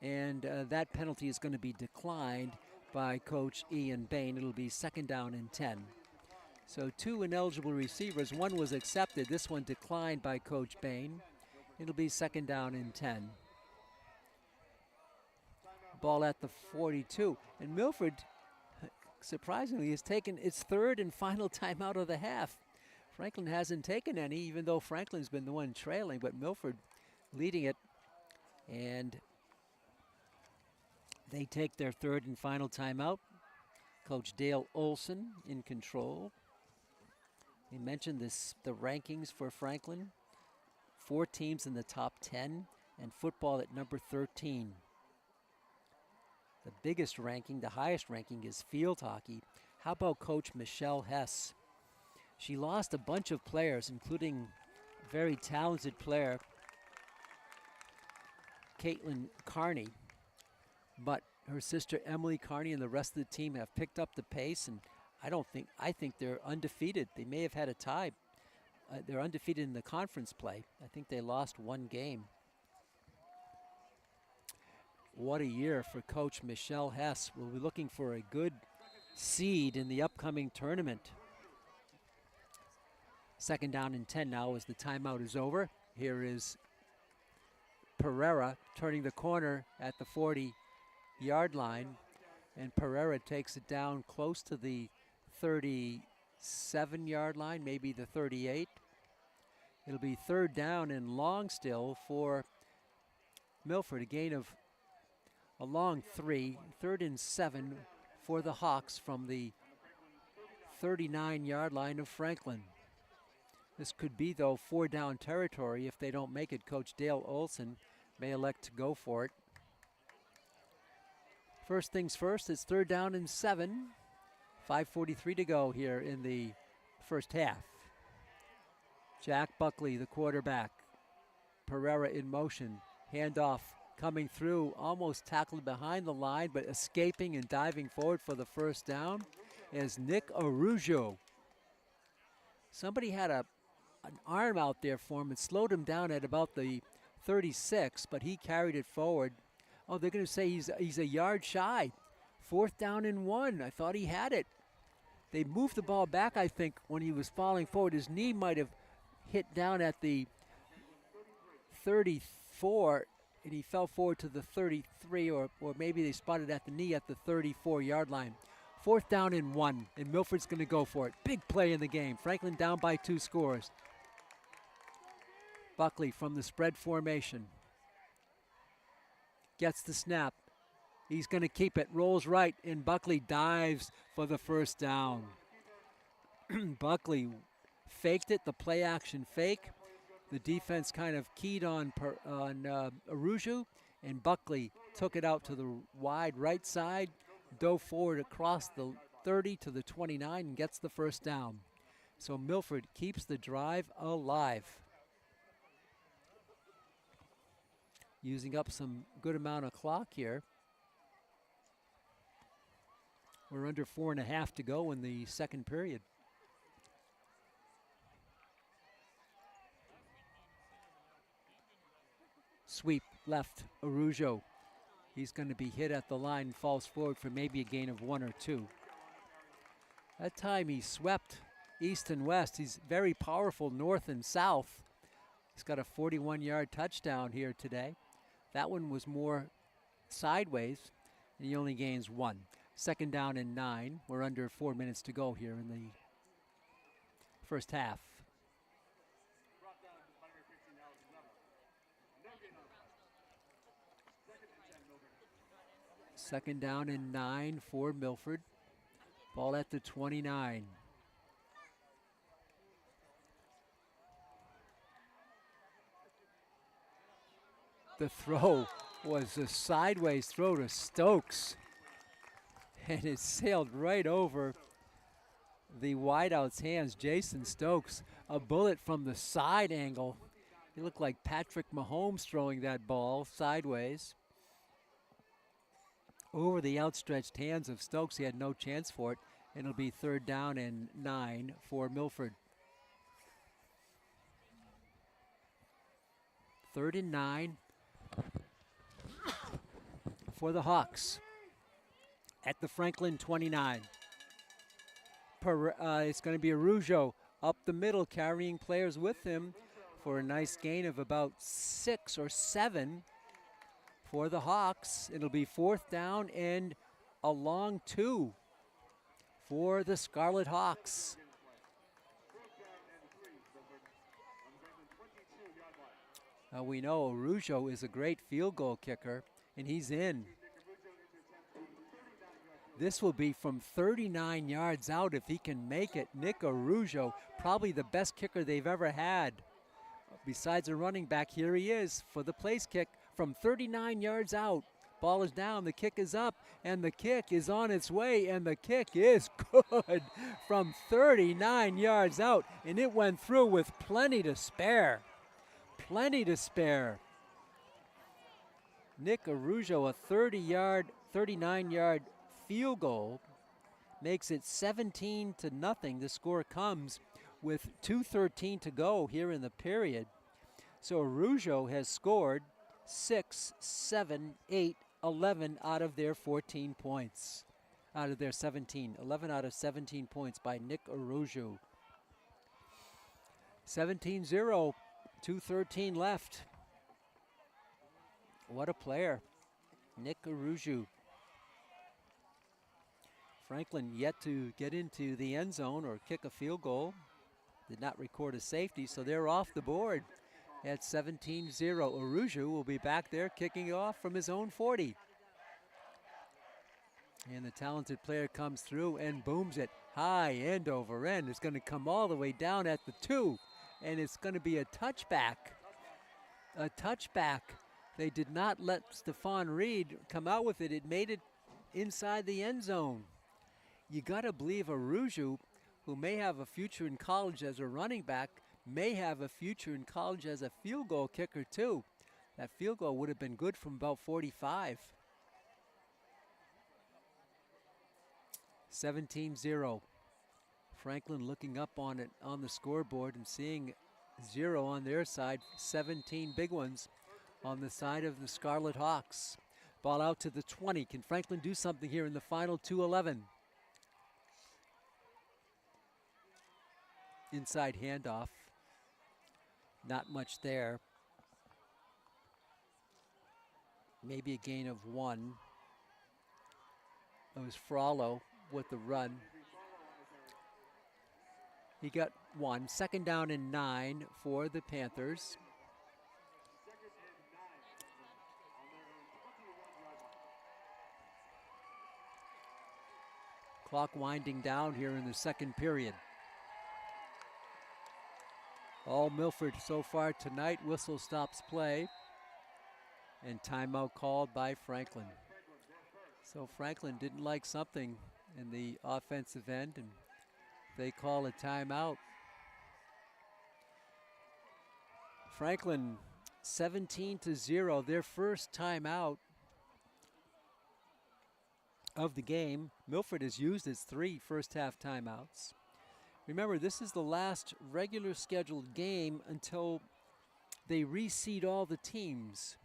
And that penalty is going to be declined by Coach Ian Bain. It'll be 2nd down and 10. So 2 ineligible receivers. 1 was accepted. This one declined by Coach Bain. It'll be 2nd down and 10. Ball at the 42. And Milford, surprisingly, has taken its 3rd and final timeout of the half. Franklin hasn't taken any, even though Franklin's been the one trailing, but Milford leading it. And they take their 3rd and final timeout. Coach Dale Olson in control. We mentioned the rankings for Franklin. 4 teams in the top 10 and football at number 13. The biggest ranking, the highest ranking, is field hockey. How about Coach Michelle Hess? She lost a bunch of players, including a very talented player, Caitlin Carney, but her sister Emily Carney and the rest of the team have picked up the pace, and I think they're undefeated. They may have had a tie. They're undefeated in the conference play. I think they lost 1 game. What a year for Coach Michelle Hess. We'll be looking for a good seed in the upcoming tournament. 2nd down and 10 now as the timeout is over. Here is Pereira turning the corner at the 40-yard line, and Pereira takes it down close to the 37-yard line, maybe the 38. It'll be 3rd down and long still for Milford, a gain of a long 3, 3rd and 7 for the Hawks from the 39-yard line of Franklin. This could be, though, 4-down territory. If they don't make it, Coach Dale Olson may elect to go for it. First things first, it's 3rd down and 7. 5:43 to go here in the first half. Jack Buckley, the quarterback. Pereira in motion. Handoff coming through, almost tackled behind the line, but escaping and diving forward for the first down is Nick Arujo. Somebody had an arm out there for him and slowed him down at about the 36, but he carried it forward. Oh, they're going to say he's a yard shy. 4th down and 1. I thought he had it. They moved the ball back, I think, when he was falling forward. His knee might have hit down at the 34, and he fell forward to the 33, or maybe they spotted at the knee at the 34-yard line. 4th down and 1, and Milford's going to go for it. Big play in the game. Franklin down by 2 scores. Buckley from the spread formation. Gets the snap. He's going to keep it. Rolls right, and Buckley dives for the first down. Buckley faked it, the play action fake. The defense kind of keyed on Arujo, and Buckley took it out to the wide right side, dove forward across the 30 to the 29 and gets the first down. So Milford keeps the drive alive. Using up some good amount of clock here. We're under 4.5 to go in the second period. Sweep left, Arujo. He's going to be hit at the line and falls forward for maybe a gain of 1 or 2. That time he swept east and west. He's very powerful north and south. He's got a 41-yard touchdown here today. That one was more sideways, and he only gains 1. 2nd down and 9. We're under 4 minutes to go here in the first half. Second down and 9 for Milford. Ball at the 29. The throw was a sideways throw to Stokes, and it sailed right over the wideout's hands. Jason Stokes, a bullet from the side angle. He looked like Patrick Mahomes throwing that ball sideways. Over the outstretched hands of Stokes, he had no chance for it, and it'll be 3rd down and 9 for Milford. 3rd and 9 for the Hawks at the Franklin 29. It's going to be Arujo up the middle, carrying players with him for a nice gain of about 6 or 7 for the Hawks. It'll be 4th down and a long 2 for the Scarlet Hawks. We know Arujo is a great field goal kicker, and he's in. This will be from 39 yards out if he can make it. Nick Arujo, probably the best kicker they've ever had. Besides a running back, here he is for the place kick from 39 yards out. Ball is down, the kick is up, and the kick is on its way, and the kick is good from 39 yards out, and it went through with plenty to spare. Plenty to spare. Nick Arujo, a 39-yard field goal, makes it 17-0. The score comes with 2:13 to go here in the period. So Arujo has scored 6, 7, 8, 11 out of their 14 points. Out of their 17. 11 out of 17 points by Nick Arujo. 17-0, 2:13 left. What a player, Nick Arujo. Franklin yet to get into the end zone or kick a field goal. Did not record a safety, so they're off the board at 17-0. Arujo will be back there kicking off from his own 40. And the talented player comes through and booms it high, end over end. It's going to come all the way down at the 2, and it's going to be a touchback. A touchback. They did not let Stephon Reed come out with it. It made it inside the end zone. You got to believe Arujo, who may have a future in college as a running back, may have a future in college as a field goal kicker too. That field goal would have been good from about 45. 17-0. Franklin looking up on it on the scoreboard and seeing 0 on their side. 17 big ones on the side of the Scarlet Hawks. Ball out to the 20. Can Franklin do something here in the final 2:11? Inside handoff. Not much there. Maybe a gain of 1. It was Frollo with the run. He got 1. 2nd down and 9 for the Panthers. Clock winding down here in the second period. All Milford so far tonight. Whistle stops play. And timeout called by Franklin. So Franklin didn't like something in the offensive end, and they call a timeout. Franklin 17-0, their first timeout of the game. Milford has used its 3 first-half timeouts. Remember, this is the last regular scheduled game until they reseed all the teams.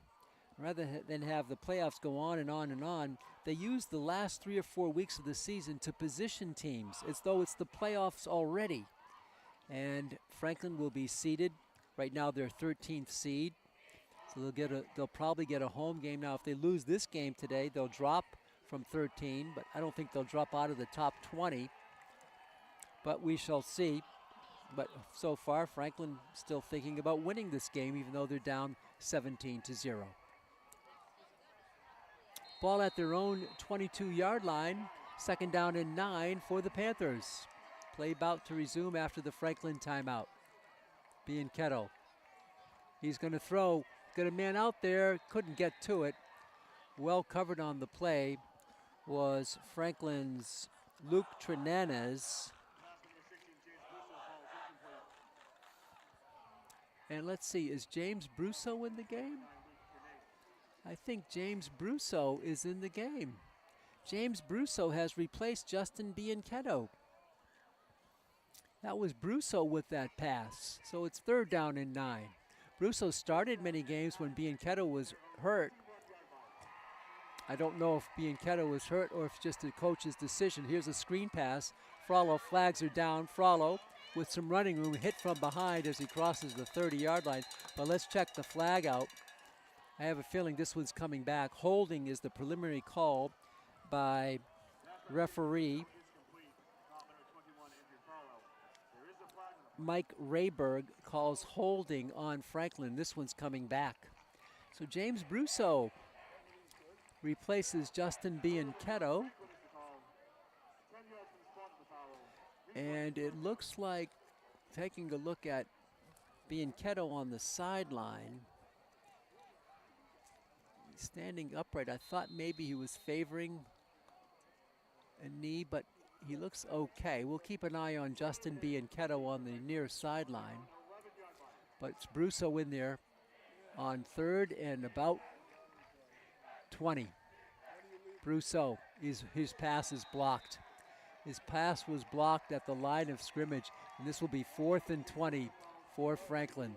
Rather than have the playoffs go on and on and on, they use the last 3 or 4 weeks of the season to position teams as though it's the playoffs already. And Franklin will be seeded. Right now they're 13th seed. So they'll probably get a home game. Now if they lose this game today, they'll drop from 13, but I don't think they'll drop out of the top 20. But we shall see. But so far, Franklin still thinking about winning this game, even though they're down 17-0. Ball at their own 22-yard line. 2nd down and 9 for the Panthers. Play about to resume after the Franklin timeout. Bianchetto. He's going to throw. Got a man out there. Couldn't get to it. Well covered on the play was Franklin's Luke Trenanez. And let's see, is James Brusso in the game? I think James Brusso is in the game. James Brusso has replaced Justin Bianchetto. That was Brusso with that pass. So it's 3rd down and 9. Brusso started many games when Bianchetto was hurt. I don't know if Bianchetto was hurt or if it's just a coach's decision. Here's a screen pass. Frollo flags are down. Frollo with some running room, hit from behind as he crosses the 30-yard line. But let's check the flag out. I have a feeling this one's coming back. Holding is the preliminary call by referee Mike Rayberg. Calls holding on Franklin. This one's coming back. So James Brusso replaces Justin Bianchetto. And it looks like, taking a look at Bianchetto on the sideline, standing upright, I thought maybe he was favoring a knee, but he looks okay. We'll keep an eye on Justin Bianchetto on the near sideline. But it's Brusso in there on third and about 20. Brusso, his pass is blocked. His pass was blocked at the line of scrimmage, and this will be 4th and 20 for Franklin.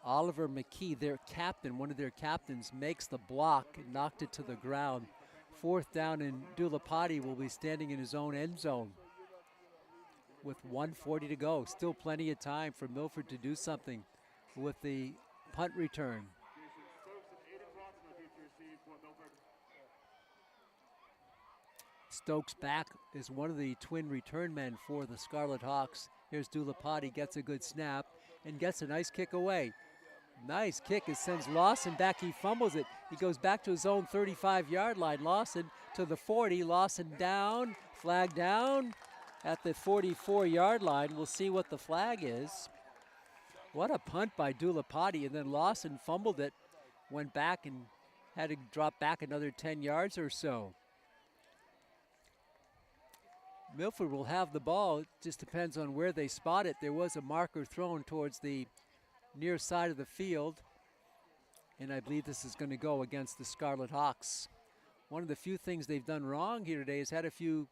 Oliver McKee, their captain, one of their captains, makes the block and knocked it to the ground. 4th down, and Dulapati will be standing in his own end zone with 1:40 to go. Still plenty of time for Milford to do something with the punt return. Stokes back is one of the twin return men for the Scarlet Hawks. Here's Dulapati, gets a good snap and gets a nice kick away. Nice kick. It sends Lawson back. He fumbles it. He goes back to his own 35-yard line. Lawson to the 40. Lawson down, flag down at the 44-yard line. We'll see what the flag is. What a punt by Dulapati, and then Lawson fumbled it, went back and had to drop back another 10 yards or so. Milford will have the ball. It just depends on where they spot it. There was a marker thrown towards the near side of the field, and I believe this is going to go against the Scarlet Hawks. One of the few things they've done wrong here today is had a few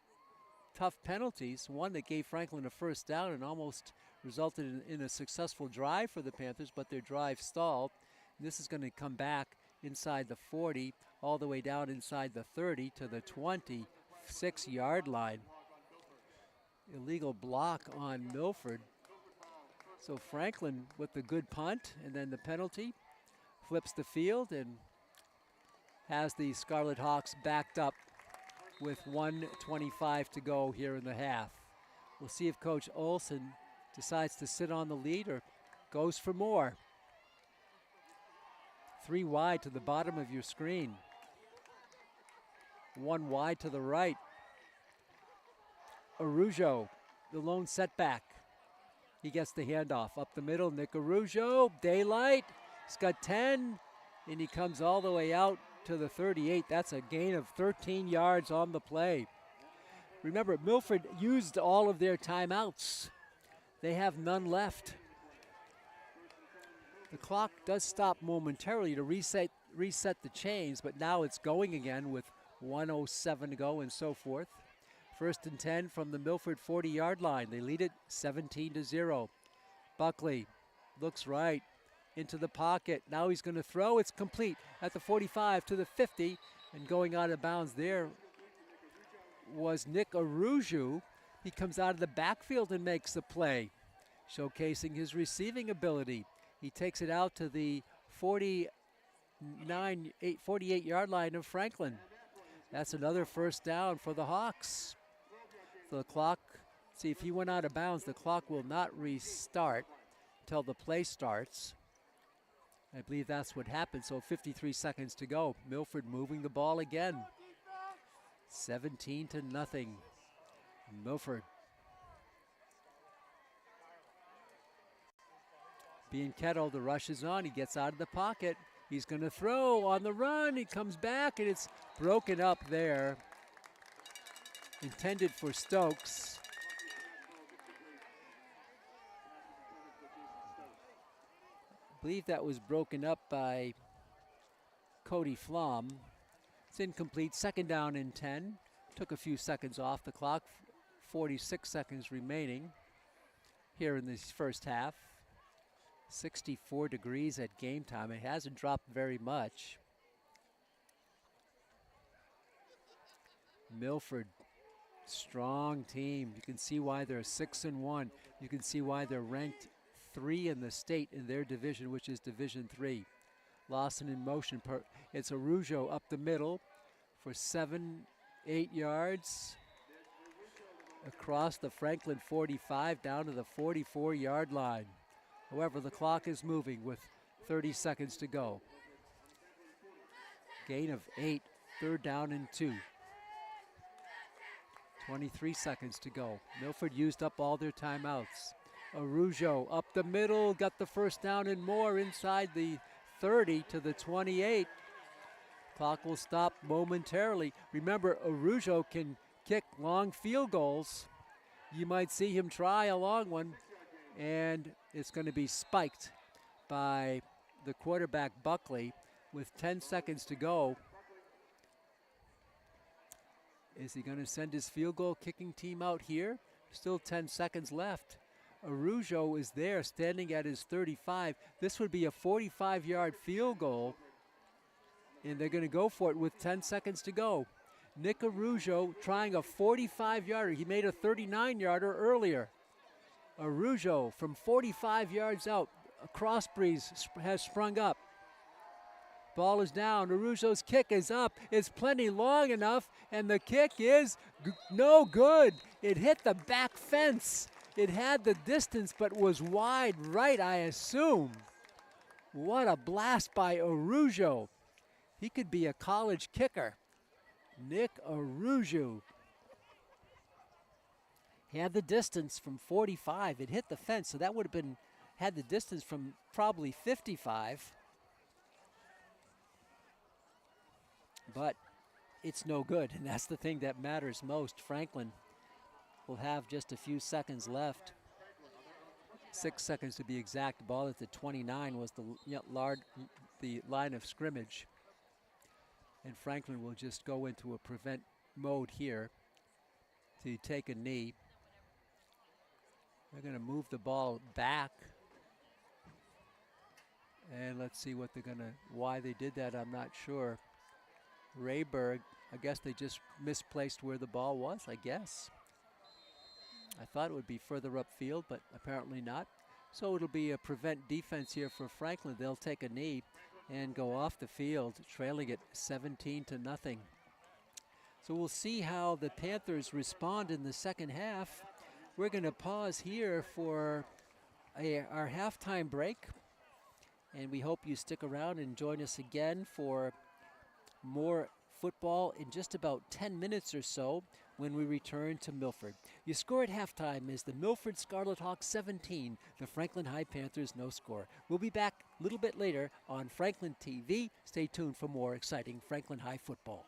tough penalties. One that gave Franklin a first down and almost resulted in a successful drive for the Panthers, but their drive stalled. This is going to come back inside the 40, all the way down inside the 30 to the 26-yard line. Illegal block on Milford. So Franklin with the good punt and then the penalty flips the field and has the Scarlet Hawks backed up with 1:25 to go here in the half. We'll see if Coach Olson decides to sit on the lead or goes for more. 3 wide to the bottom of your screen. 1 wide to the right. Arujo, the lone setback. He gets the handoff up the middle. Nick Arujo, daylight. He's got 10, and he comes all the way out to the 38. That's a gain of 13 yards on the play. Remember, Milford used all of their timeouts. They have none left. The clock does stop momentarily to reset the chains, but now it's going again with 1:07 to go and so forth. 1st and 10 from the Milford 40-yard line. They lead it 17-0. Buckley looks right into the pocket. Now he's going to throw. It's complete at the 45 to the 50, and going out of bounds there was Nick Arujo. He comes out of the backfield and makes the play, showcasing his receiving ability. He takes it out to the 48-yard line of Franklin. That's another first down for the Hawks. The clock, see if he went out of bounds, the clock will not restart until the play starts. I believe that's what happened, so 53 seconds to go. Milford moving the ball again. 17-0. Milford. Bianchetto, the rush is on. He gets out of the pocket. He's going to throw on the run. He comes back, and it's broken up there. Intended for Stokes. I believe that was broken up by Cody Flom. It's incomplete. 2nd down and 10. Took a few seconds off the clock. 46 seconds remaining here in this first half. 64 degrees at game time. It hasn't dropped very much. Milford, strong team. You can see why they're 6-1. You can see why they're ranked 3 in the state in their division, which is Division 3. Lawson in motion. It's Arujo up the middle for 7-8 yards. Across the Franklin 45 down to the 44-yard line. However, the clock is moving with 30 seconds to go. Gain of 8, 3rd down and 2. 23 seconds to go. Milford used up all their timeouts. Arujo up the middle, got the first down and more inside the 30 to the 28. Clock will stop momentarily. Remember, Arujo can kick long field goals. You might see him try a long one, and it's going to be spiked by the quarterback, Buckley, with 10 seconds to go. Is he going to send his field goal kicking team out here? Still 10 seconds left. Arujo is there standing at his 35. This would be a 45-yard field goal, and they're going to go for it with 10 seconds to go. Nick Arujo trying a 45-yarder. He made a 39-yarder earlier. Arujo from 45 yards out. A cross breeze has sprung up. Ball is down. Arujo's kick is up. It's plenty long enough, and the kick is no good. It hit the back fence. It had the distance, but was wide right, I assume. What a blast by Arujo. He could be a college kicker. Nick Arujo. He had the distance from 45. It hit the fence, so that would have been, had the distance from probably 55. But it's no good, and that's the thing that matters most. Franklin will have just a few seconds left. 6 seconds to be exact. Ball at the 29 was the line of scrimmage. And Franklin will just go into a prevent mode here to take a knee. They're going to move the ball back. And let's see what they're going to, why they did that, I'm not sure. Rayberg, I guess they just misplaced where the ball was, I guess. I thought it would be further upfield, but apparently not. So it'll be a prevent defense here for Franklin. They'll take a knee and go off the field, trailing it 17-0. So we'll see how the Panthers respond in the second half. We're going to pause here for our halftime break, and we hope you stick around and join us again for more football in just about 10 minutes or so when we return to Milford. Your score at halftime is the Milford Scarlet Hawks 17, the Franklin High Panthers no score. We'll be back a little bit later on Franklin TV. Stay tuned for more exciting Franklin High football.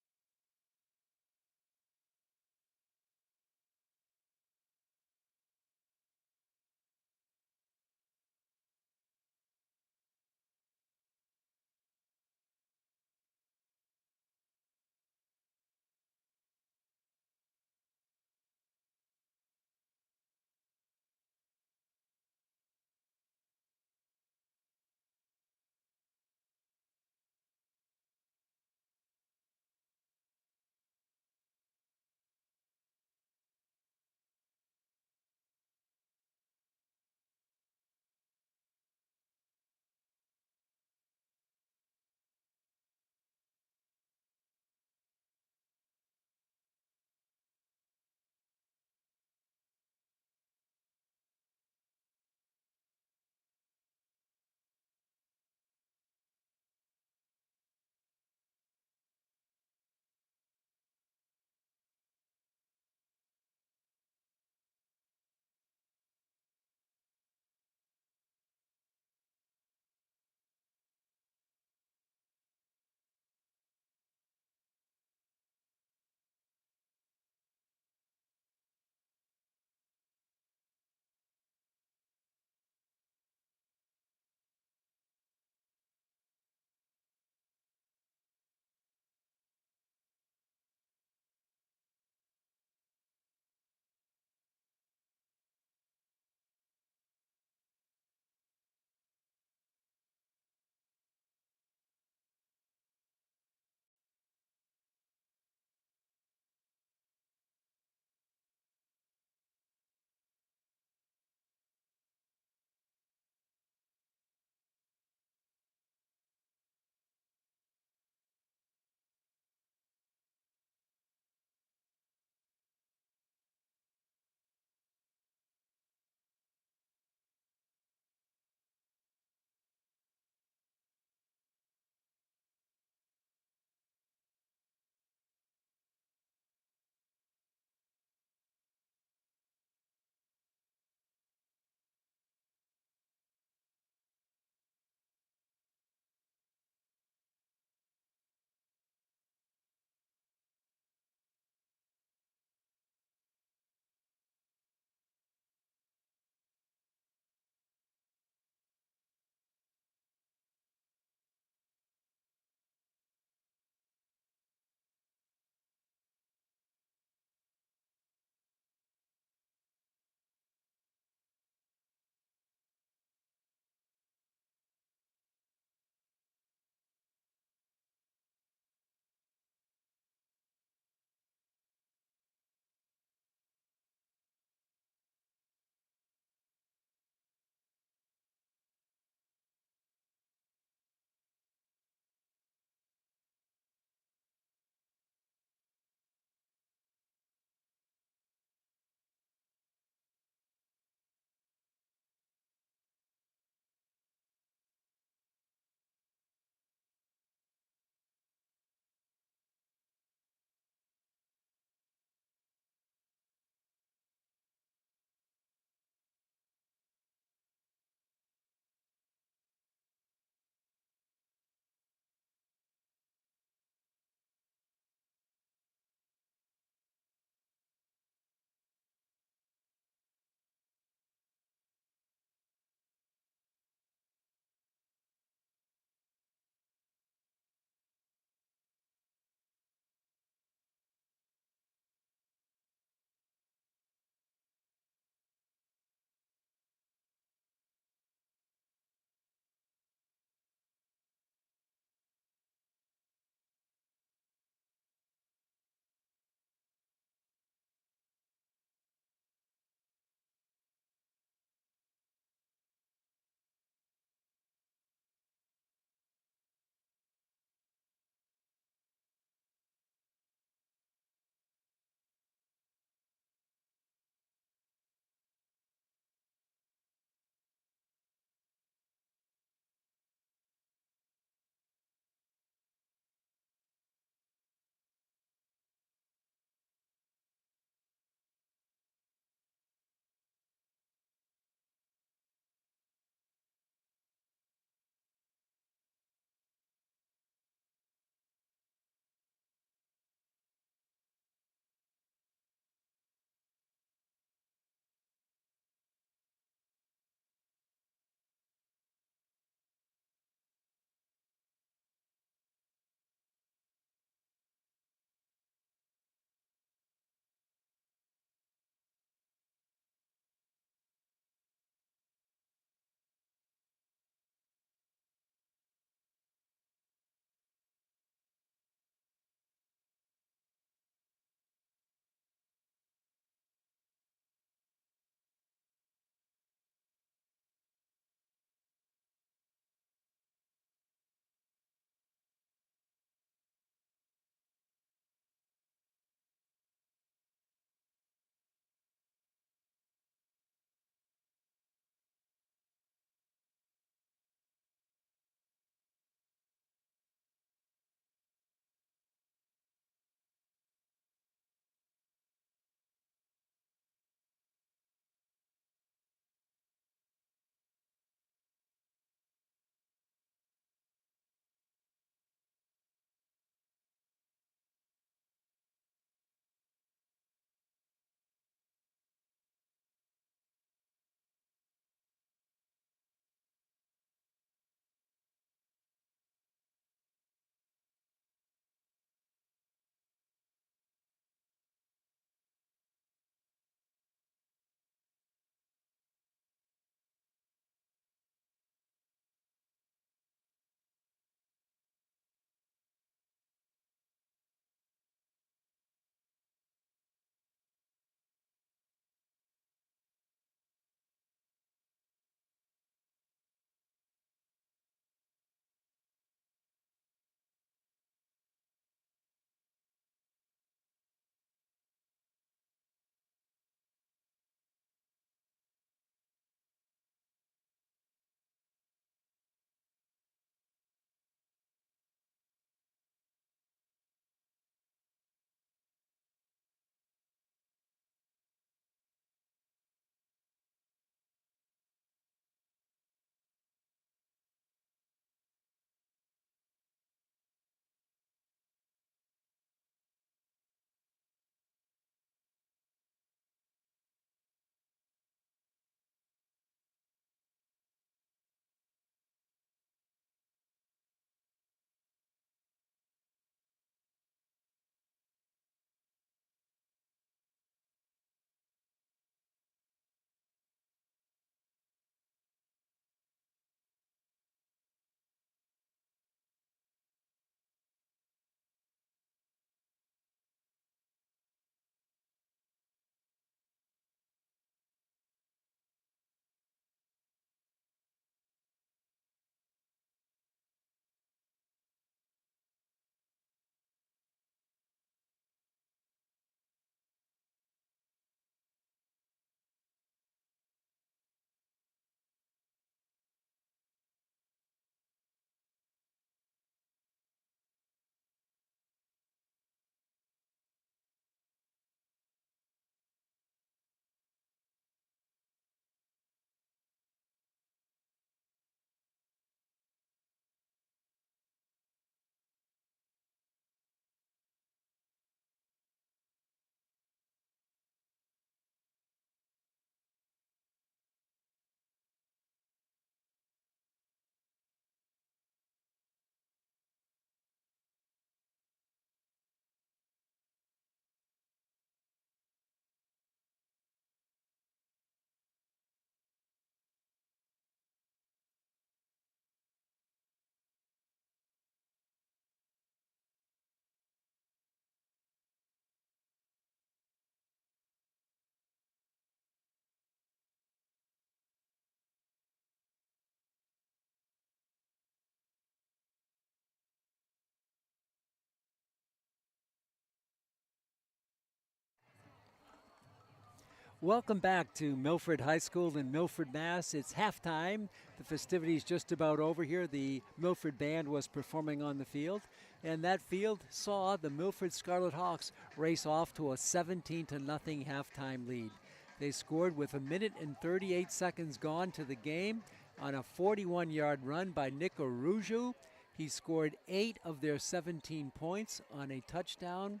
Welcome back to Milford High School in Milford, Mass. It's halftime. The festivities just about over here. The Milford band was performing on the field, and that field saw the Milford Scarlet Hawks race off to a 17-0 halftime lead. They scored with 1:38 gone to the game on a 41-yard run by Nick Aruju. He scored 8 of their 17 points on a touchdown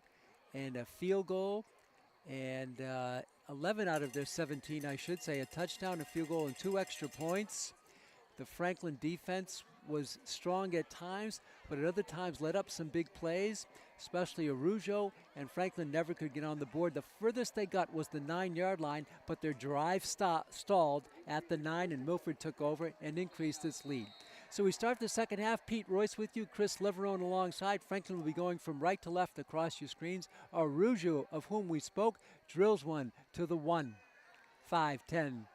and a field goal, and 11 out of their 17, I should say, a touchdown, a field goal, and 2 extra points. The Franklin defense was strong at times, but at other times let up some big plays, especially Arujo, and Franklin never could get on the board. The furthest they got was the 9-yard line, but their drive stalled at the 9, and Milford took over and increased its lead. So we start the second half. Pete Royce with you, Chris Leverone alongside. Franklin will be going from right to left across your screens. Arujo, of whom we spoke, drills one to the 1, 5, 10,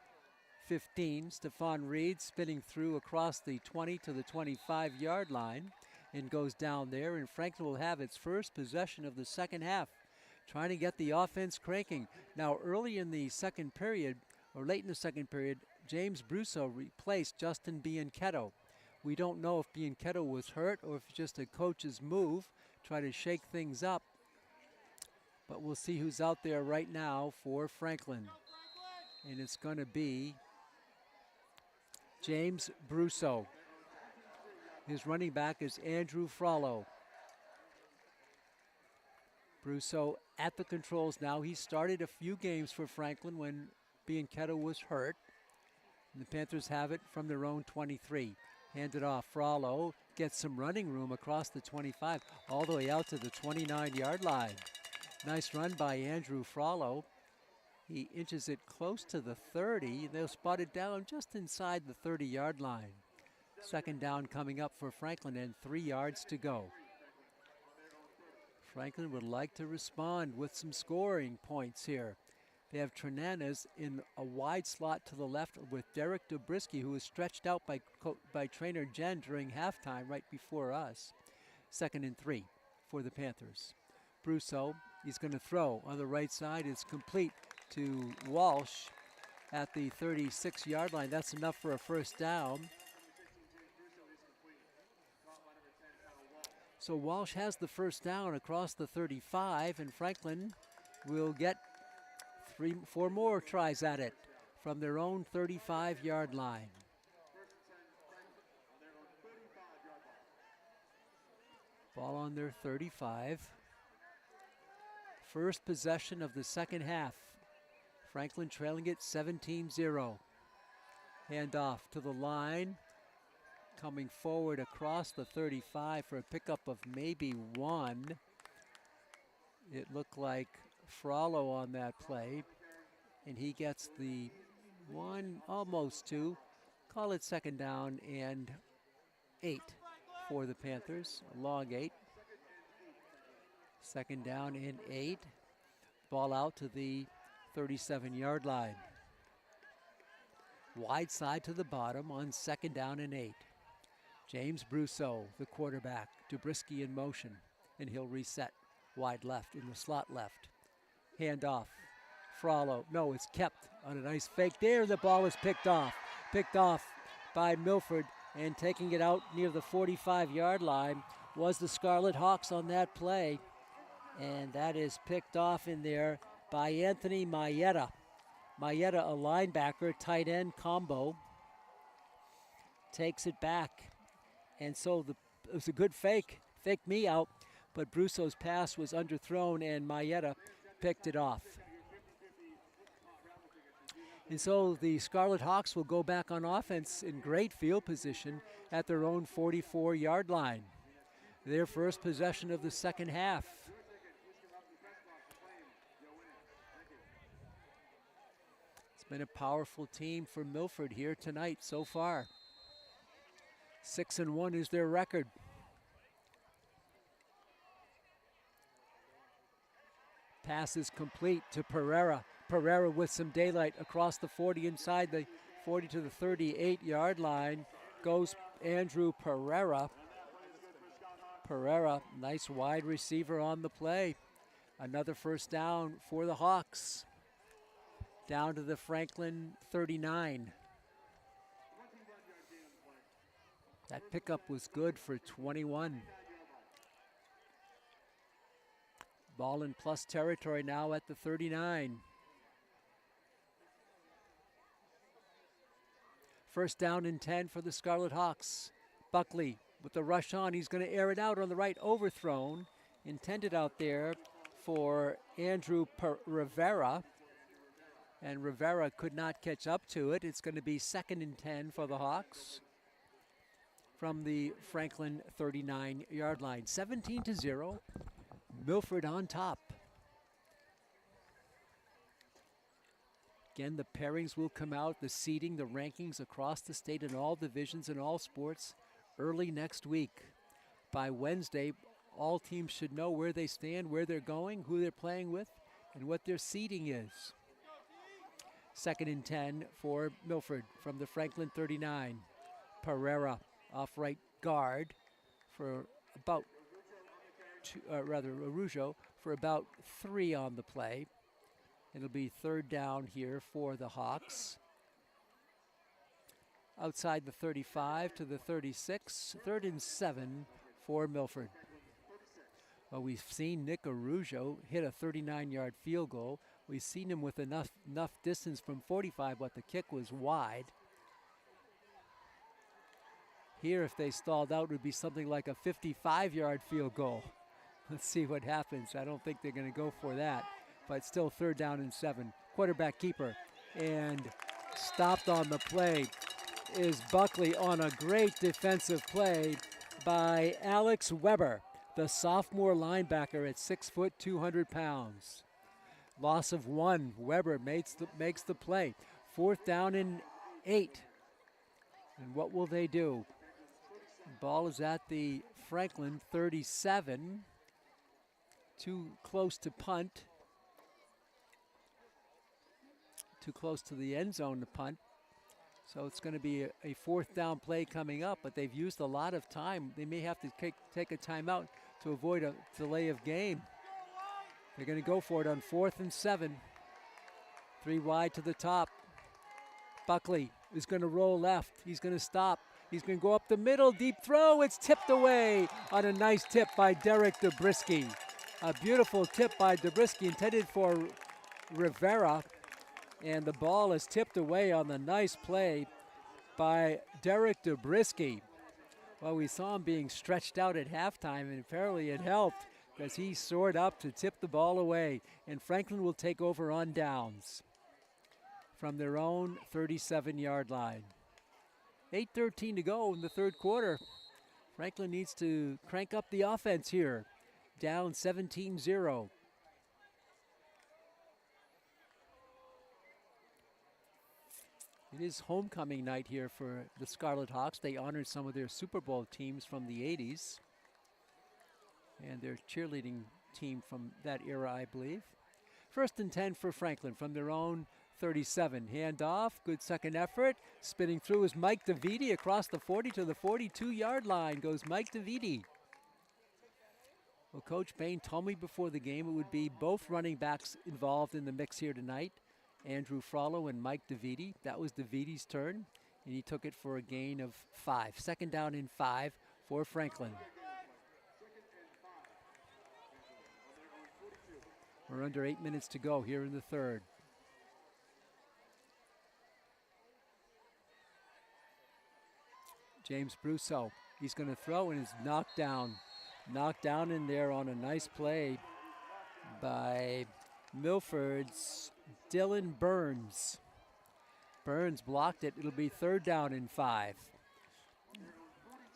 15. Stephon Reed spinning through across the 20 to the 25-yard line and goes down there, and Franklin will have its first possession of the second half, trying to get the offense cranking. Now, early in the second period, or late in the second period, James Brusso replaced Justin Bianchetto. We don't know if Bianchetto was hurt or if it's just a coach's move, try to shake things up. But we'll see who's out there right now for Franklin. And it's going to be James Brusso. His running back is Andrew Frollo. Brusso at the controls now. He started a few games for Franklin when Bianchetto was hurt. And the Panthers have it from their own 23. Handed off. Frollo gets some running room across the 25, all the way out to the 29-yard line. Nice run by Andrew Frollo. He inches it close to the 30. They'll spot it down just inside the 30-yard line. Second down coming up for Franklin and 3 yards to go. Franklin would like to respond with some scoring points here. They have Trinanes in a wide slot to the left with Derek Dobrisky, who was stretched out by trainer Jen during halftime right before us. 2nd and 3 for the Panthers. Brusso, he's going to throw on the right side. It's complete to Walsh at the 36-yard line. That's enough for a first down. So Walsh has the first down across the 35, and Franklin will get 4 more tries at it from their own 35-yard line. Ball on their 35. First possession of the second half. Franklin trailing it 17-0. Handoff to the line. Coming forward across the 35 for a pickup of maybe 1. It looked like Frollo on that play, and he gets the 1, almost 2. Call it second down and 8 for the Panthers, a long 8. Second down and 8. Ball out to the 37-yard line. Wide side to the bottom on second down and 8. James Brusso, the quarterback. Dobrisky in motion, and he'll reset. Wide left in the slot left. Handoff. Frollo. No, it's kept on a nice fake there. The ball is picked off. Picked off by Milford, and taking it out near the 45-yard line was the Scarlet Hawks on that play. And that is picked off in there by Anthony Mayetta. Mayetta, a linebacker, tight end combo, takes it back. And so it was a good fake me out, but Brusso's pass was underthrown and Mayetta picked it off. And so the Scarlet Hawks will go back on offense in great field position at their own 44-yard line. Their first possession of the second half. It's been a powerful team for Milford here tonight so far. 6-1 is their record. Pass is complete to Pereira. Pereira with some daylight across the 40 inside the 40 to the 38-yard line. Goes Andrew Pereira. Pereira, nice wide receiver on the play. Another first down for the Hawks. down to the Franklin 39. That pickup was good for 21. Ball in plus territory now at the 39. First down and 10 for the Scarlet Hawks. Buckley with the rush on. He's going to air it out on the right, overthrown. Intended out there for Andrew Rivera. And Rivera could not catch up to it. It's going to be 2nd and 10 for the Hawks from the Franklin 39-yard line. 17-0. Milford on top. Again, the pairings will come out, the seeding, the rankings across the state in all divisions and all sports early next week. By Wednesday, all teams should know where they stand, where they're going, who they're playing with, and what their seeding is. 2nd and 10 for Milford from the Franklin 39. Pereira off right guard for about Arujo for about 3 on the play. It'll be 3rd down here for the Hawks. Outside the 35 to the 36, 3rd and 7 for Milford. Well, we've seen Nick Arujo hit a 39-yard field goal. We've seen him with enough distance from 45, but the kick was wide. Here, if they stalled out, it would be something like a 55-yard field goal. Let's see what happens. I don't think they're going to go for that, but still 3rd down and 7. Quarterback keeper, and stopped on the play is Buckley on a great defensive play by Alex Weber, the sophomore linebacker at 6 foot, 200 pounds. Loss of 1. Weber makes the play. 4th down and 8. And what will they do? Ball is at the Franklin 37. Too close to punt. Too close to the end zone to punt. So it's going to be a 4th down play coming up, but they've used a lot of time. They may have to take a timeout to avoid a delay of game. They're going to go for it on 4th and 7. 3 wide to the top. Buckley is going to roll left. He's going to stop. He's going to go up the middle. Deep throw. It's tipped away on a nice tip by Derek Dobrisky. A beautiful tip by Dobrisky intended for Rivera. And the ball is tipped away on the nice play by Derek Dobrisky. Well, we saw him being stretched out at halftime, and apparently it helped because he soared up to tip the ball away. And Franklin will take over on downs from their own 37-yard line. 8:13 to go in the 3rd quarter. Franklin needs to crank up the offense here. Down 17-0. It is homecoming night here for the Scarlet Hawks. They honored some of their Super Bowl teams from the 80s. And their cheerleading team from that era, I believe. 1st and 10 for Franklin from their own 37. Handoff, good second effort. Spinning through is Mike DeViti across the 40 to the 42-yard line goes Mike DeViti. Well, Coach Bain told me before the game it would be both running backs involved in the mix here tonight. Andrew Frollo and Mike DeViti. That was DeViti's turn, and he took it for a gain of 5. 2nd down and 5 for Franklin. We're under 8 minutes to go here in the 3rd. James Brousseau, he's going to throw and is knocked down. Knocked down in there on a nice play by Milford's Dylan Burns. Burns blocked it. It'll be 3rd down and 5.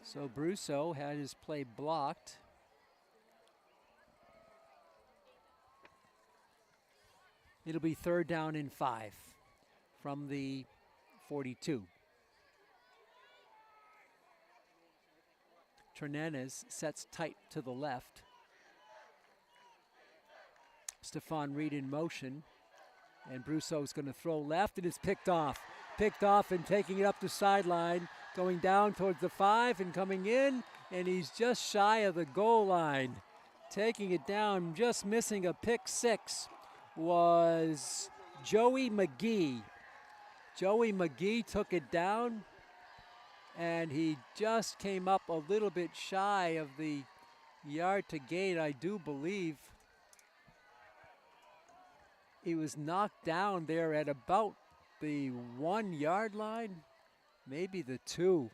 So Brousseau had his play blocked. It'll be 3rd down and 5 from the 42. Hernandez sets tight to the left. Stephon Reed in motion. And Brousseau's going to throw left, and it's picked off. Picked off and taking it up the sideline. Going down towards the 5 and coming in. And he's just shy of the goal line. Taking it down, just missing a pick 6 was Joey McGee. Joey McGee took it down, and he just came up a little bit shy of the yard to gain, I do believe. He was knocked down there at about the 1 yard line, maybe the 2.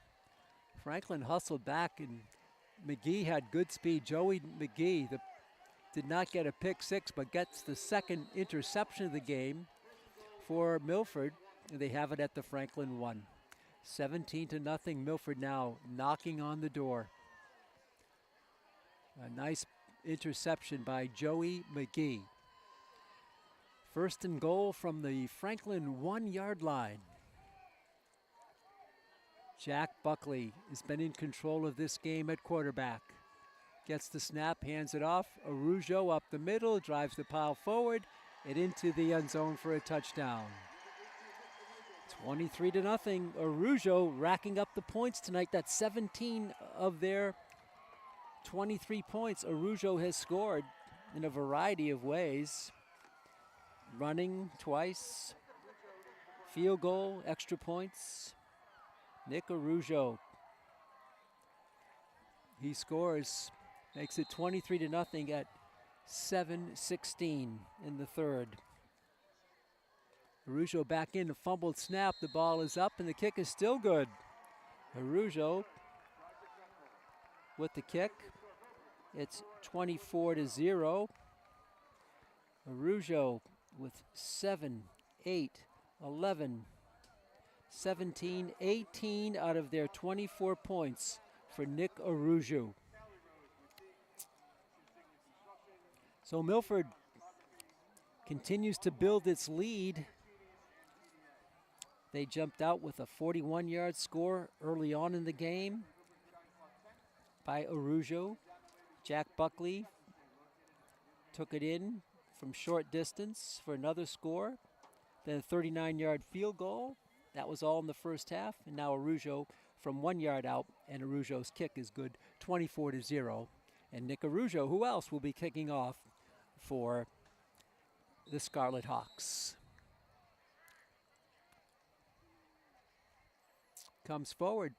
Franklin hustled back, and McGee had good speed. Joey McGee did not get a pick six, but gets the second interception of the game for Milford. And they have it at the Franklin 1. 17-0, Milford now knocking on the door. A nice interception by Joey McGee. First and goal from the Franklin 1 yard line. Jack Buckley has been in control of this game at quarterback. Gets the snap, hands it off. Arujo up the middle, drives the pile forward and into the end zone for a touchdown. 23-0. Arujo racking up the points tonight. That's 17 of their 23 points Arujo has scored in a variety of ways. Running twice, field goal, extra points. Nick Arujo, he scores, makes it 23-0 at 7:16 in the third. Arujo back in, a fumbled snap, the ball is up and the kick is still good. Arujo with the kick, it's 24-0. Arujo with 7, 8, 11, 17, 18 out of their 24 points for Nick Arujo. So Milford continues to build its lead. They jumped out with a 41-yard score early on in the game by Arujo. Jack Buckley took it in from short distance for another score. Then a 39-yard field goal. That was all in the first half. And now Arujo from 1 yard out, and Arujo's kick is good, 24-0. And Nick Arujo, who else will be kicking off for the Scarlet Hawks? Comes forward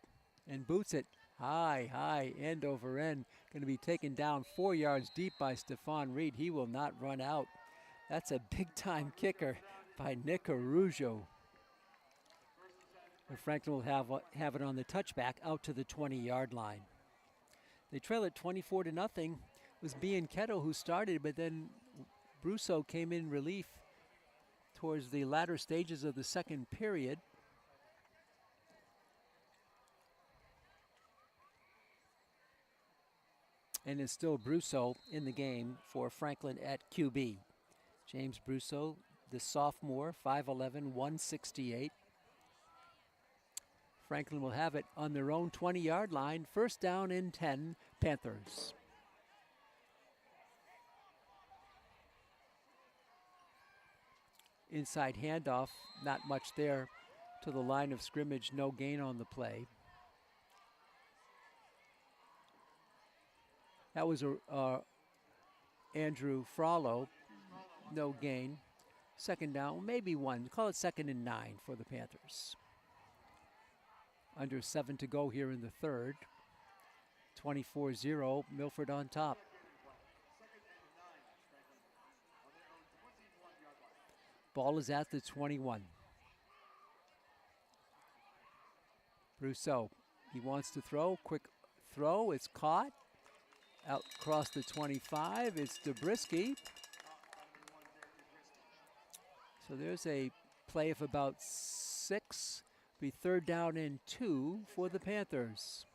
and boots it high, end over end. Going to be taken down 4 yards deep by Stephon Reed. He will not run out. That's a big-time kicker by Nick Arujo. And Franklin will have it on the touchback out to the 20-yard line. They trail it 24-0. It was Bianchetto who started, but then Brusso came in relief towards the latter stages of the second period. And it's still Brusso in the game for Franklin at QB. James Brusso, the sophomore, 5'11", 168. Franklin will have it on their own 20-yard line. First down and 10, Panthers. Inside handoff, not much there to the line of scrimmage, no gain on the play. That was Andrew Frollo, no gain. Second down, maybe one. Call it 2nd and 9 for the Panthers. Under 7 to go here in the third. 24-0, Milford on top. Ball is at the 21. Brousseau, he wants to throw, quick throw, it's caught. Out across the 25, it's Dobrisky. So there's a play of about 6. Be 3rd down and 2 for the Panthers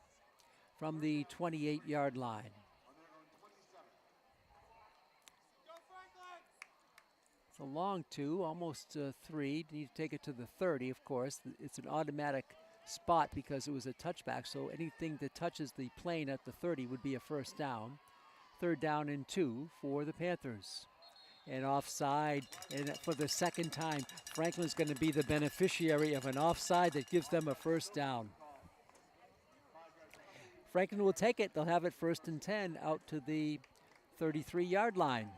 from the 28-yard line. It's a long 2, almost 3. Need to take it to the 30, of course. It's an automatic spot because it was a touchback, so anything that touches the plane at the 30 would be a first down. 3rd down and 2 for the Panthers. And offside, and for the second time, Franklin's going to be the beneficiary of an offside that gives them a first down. Franklin will take it. They'll have it 1st and 10 out to the 33-yard line.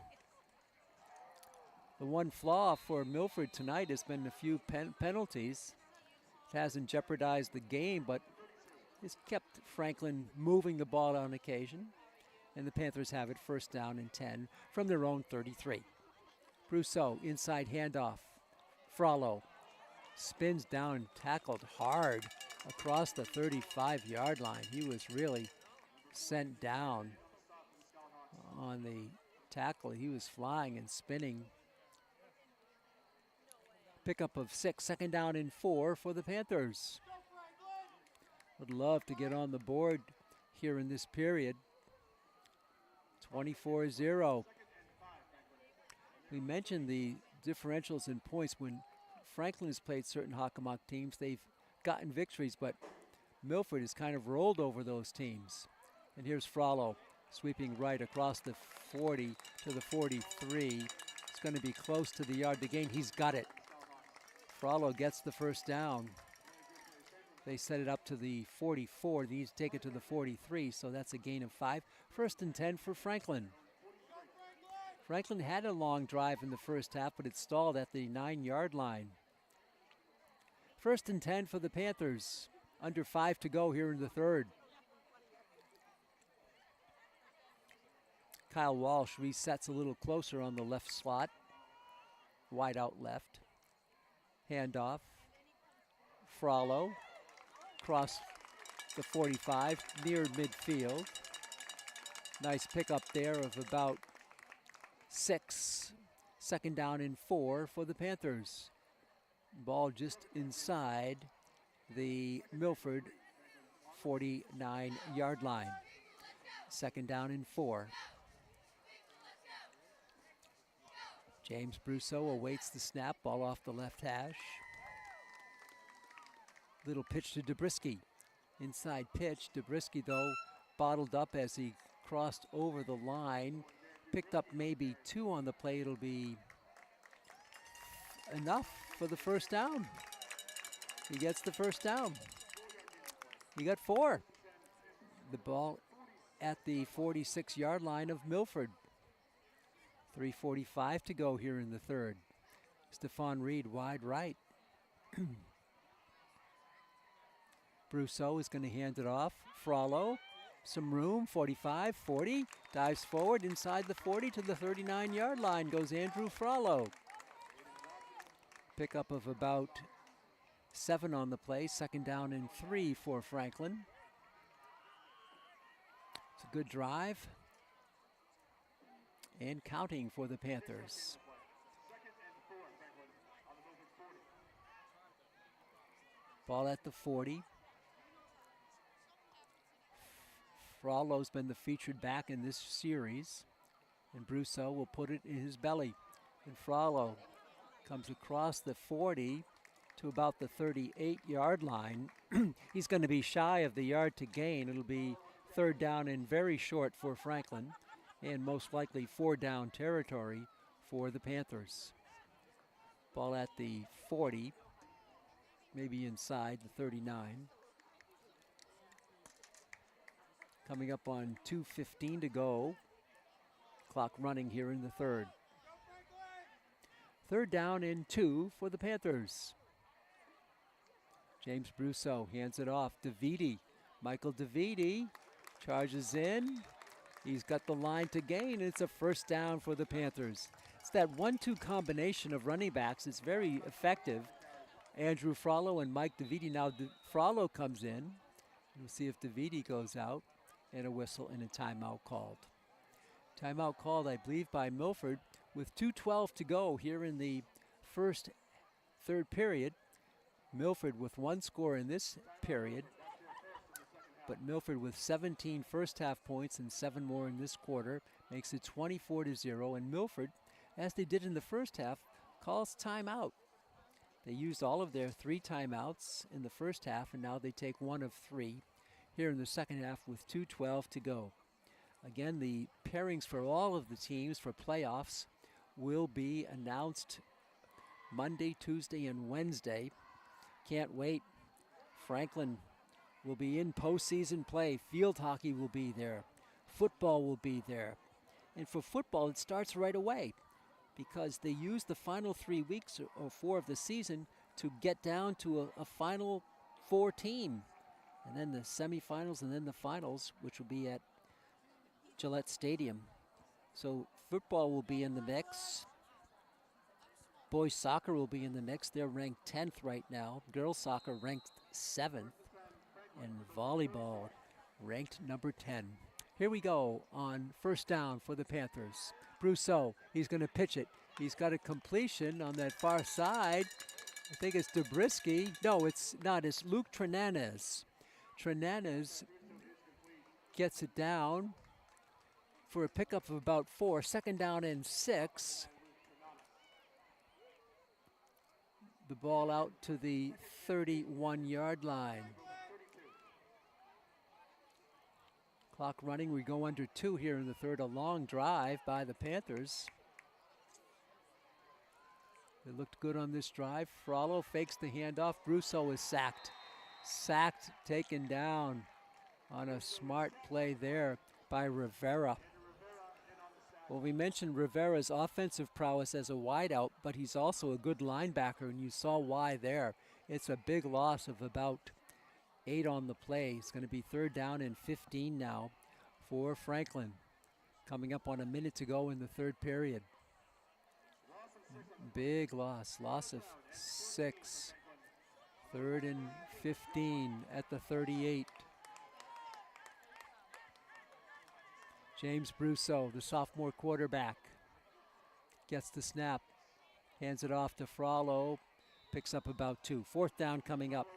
The one flaw for Milford tonight has been a few penalties. It hasn't jeopardized the game, but it's kept Franklin moving the ball on occasion. And the Panthers have it first down and 10 from their own 33. Brousseau, inside handoff. Frollo spins down, tackled hard across the 35-yard line. He was really sent down on the tackle. He was flying and spinning. Pickup of 6, second down and 4 for the Panthers. Would love to get on the board here in this period. 24-0. We mentioned the differentials in points. When Franklin has played certain Hockomock teams, they've gotten victories, but Milford has kind of rolled over those teams. And here's Frollo sweeping right across the 40 to the 43. It's going to be close to the yard to gain. He's got it. Frollo gets the first down. They set it up to the 44. These take it to the 43, so that's a gain of 5. First and 10 for Franklin. Franklin had a long drive in the first half, but it stalled at the 9-yard line. First and 10 for the Panthers. Under 5 to go here in the third. Kyle Walsh resets a little closer on the left slot. Wide out left. Handoff. Frollo. Across the 45, near midfield. Nice pickup there of about 6. Second down and 4 for the Panthers. Ball just inside the Milford 49-yard line. Second down and 4. James Brousseau awaits the snap, ball off the left hash. Little pitch to Dobrisky. Inside pitch. Dobrisky, though, bottled up as he crossed over the line. Picked up maybe 2 on the play. It'll be enough for the first down. He gets the first down. He got 4. The ball at the 46-yard line of Milford. 3:45 to go here in the third. Stephon Reed wide right. Brousseau is going to hand it off. Frollo, some room, 45, 40, dives forward inside the 40 to the 39-yard line goes Andrew Frollo. Pickup of about 7 on the play, second down and 3 for Franklin. It's a good drive and counting for the Panthers. Ball at the 40. Frollo's been the featured back in this series, and Brousseau will put it in his belly. And Frollo comes across the 40 to about the 38-yard line. He's going to be shy of the yard to gain. It'll be third down and very short for Franklin, and most likely 4-down territory for the Panthers. Ball at the 40, maybe inside the 39. Coming up on 2:15 to go. Clock running here in the third. Third down and 2 for the Panthers. James Brousseau hands it off. DeViti, Michael DeViti charges in. He's got the line to gain. It's a first down for the Panthers. It's that 1-2 combination of running backs. It's very effective. Andrew Frollo and Mike DeViti. Now Frollo comes in. We'll see if DeViti goes out. And a whistle and a timeout called. Timeout called, I believe, by Milford with 2:12 to go here in the third period. Milford with 1 score in this period, but Milford with 17 first half points and 7 more in this quarter makes it 24-0. And Milford, as they did in the first half, calls timeout. They used all of their 3 timeouts in the first half, and now they take 1 of 3. Here in the second half with 2:12 to go. Again, the pairings for all of the teams for playoffs will be announced Monday, Tuesday, and Wednesday. Can't wait. Franklin will be in postseason play. Field hockey will be there. Football will be there. And for football, it starts right away. because they used the final 3 weeks or 4 of the season to get down to a Final Four team. And then the semifinals and then the finals, which will be at Gillette Stadium. So football will be in the mix. Boys soccer will be in the mix. They're ranked 10th right now. Girls soccer ranked 7th. And volleyball ranked number 10. Here we go on first down for the Panthers. Brousseau, he's going to pitch it. He's got a completion on that far side. I think it's Dubrisky. No, it's not. It's Luke Trenanez. Trenanez gets it down for a pickup of about 4. Second down and 6. The ball out to the 31-yard line. Clock running. We go under 2 here in the third. A long drive by the Panthers. They looked good on this drive. Frollo fakes the handoff. Brousseau is sacked. Sacked, taken down on a smart play there by Rivera. Well, we mentioned Rivera's offensive prowess as a wideout, but he's also a good linebacker, and you saw why there. It's a big loss of about 8 on the play. It's going to be third down and 15 now for Franklin. Coming up on a minute to go in the third period. Big loss of 6. Third and 15 at the 38. James Brousseau, the sophomore quarterback, gets the snap, hands it off to Frollo, picks up about 2. Fourth down coming up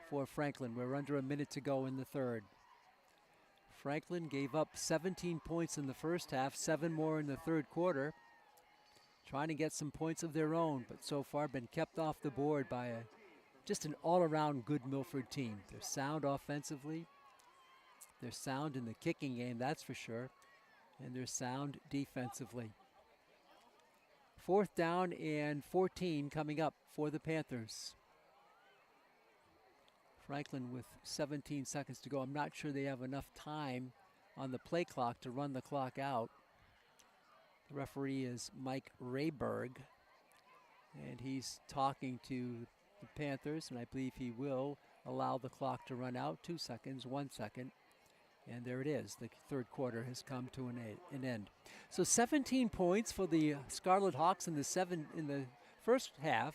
for Franklin. We're under a minute to go in the third. Franklin gave up 17 points in the first half, 7 more in the third quarter. Trying to get some points of their own, but so far been kept off the board by just an all-around good Milford team. They're sound offensively. They're sound in the kicking game, that's for sure. And they're sound defensively. Fourth down and 14 coming up for the Panthers. Franklin with 17 seconds to go. I'm not sure they have enough time on the play clock to run the clock out. The referee is Mike Rayberg, and he's talking to the Panthers, and I believe he will allow the clock to run out. 2 seconds, 1 second, and there it is. The third quarter has come to an end. So 17 points for the Scarlet Hawks in the first half.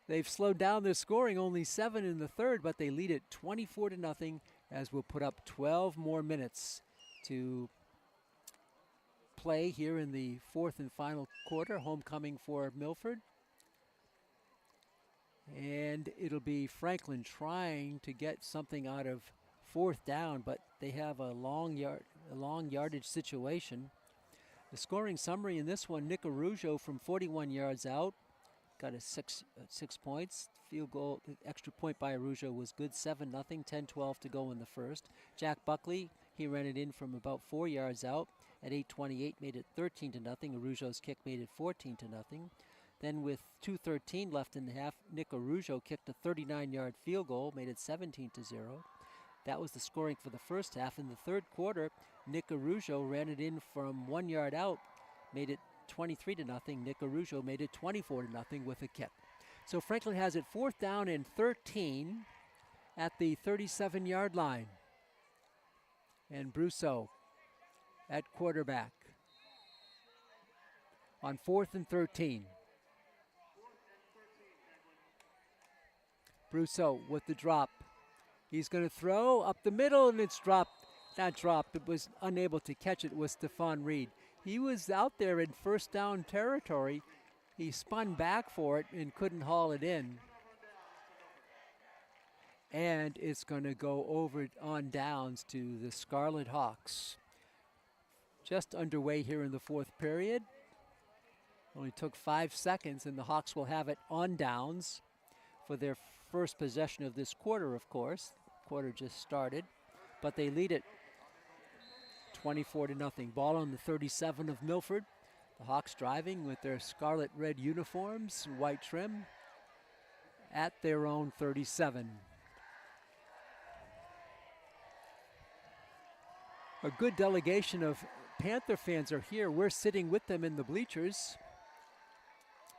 They've slowed down their scoring, only 7 in the third, but they lead it 24-0 as we'll put up 12 more minutes to play here in the fourth and final quarter. Homecoming for Milford. And it'll be Franklin trying to get something out of fourth down, but they have a long yardage situation. The scoring summary in this one: Nick Arujo from 41 yards out got a 6 points. Field goal, the extra point by Arujo was good, 7-0, 10-12 to go in the first. Jack Buckley, he ran it in from about 4 yards out at 8:28, made it 13-0. Arujo's kick made it 14-0. Then with 2:13 left in the half, Nick Arujo kicked a 39-yard field goal, made it 17-0. That was the scoring for the first half. In the third quarter, Nick Arujo ran it in from 1 yard out, made it 23-0. Nick Arujo made it 24-0 with a kick. So Franklin has it fourth down and 13 at the 37-yard line. And Brousseau at quarterback on 4th and 13. Brousseau with the drop. He's going to throw up the middle, and it's dropped. Not dropped, it was unable to catch it, was Stephon Reed. He was out there in first down territory. He spun back for it and couldn't haul it in. And it's going to go over on downs to the Scarlet Hawks. Just underway here in the fourth period. Only took 5 seconds, and the Hawks will have it on downs for their first possession of this quarter, of course. Quarter just started, but they lead it 24-0. Ball on the 37 of Milford. The Hawks driving with their scarlet red uniforms, white trim, at their own 37. A good delegation of Panther fans are here. We're sitting with them in the bleachers.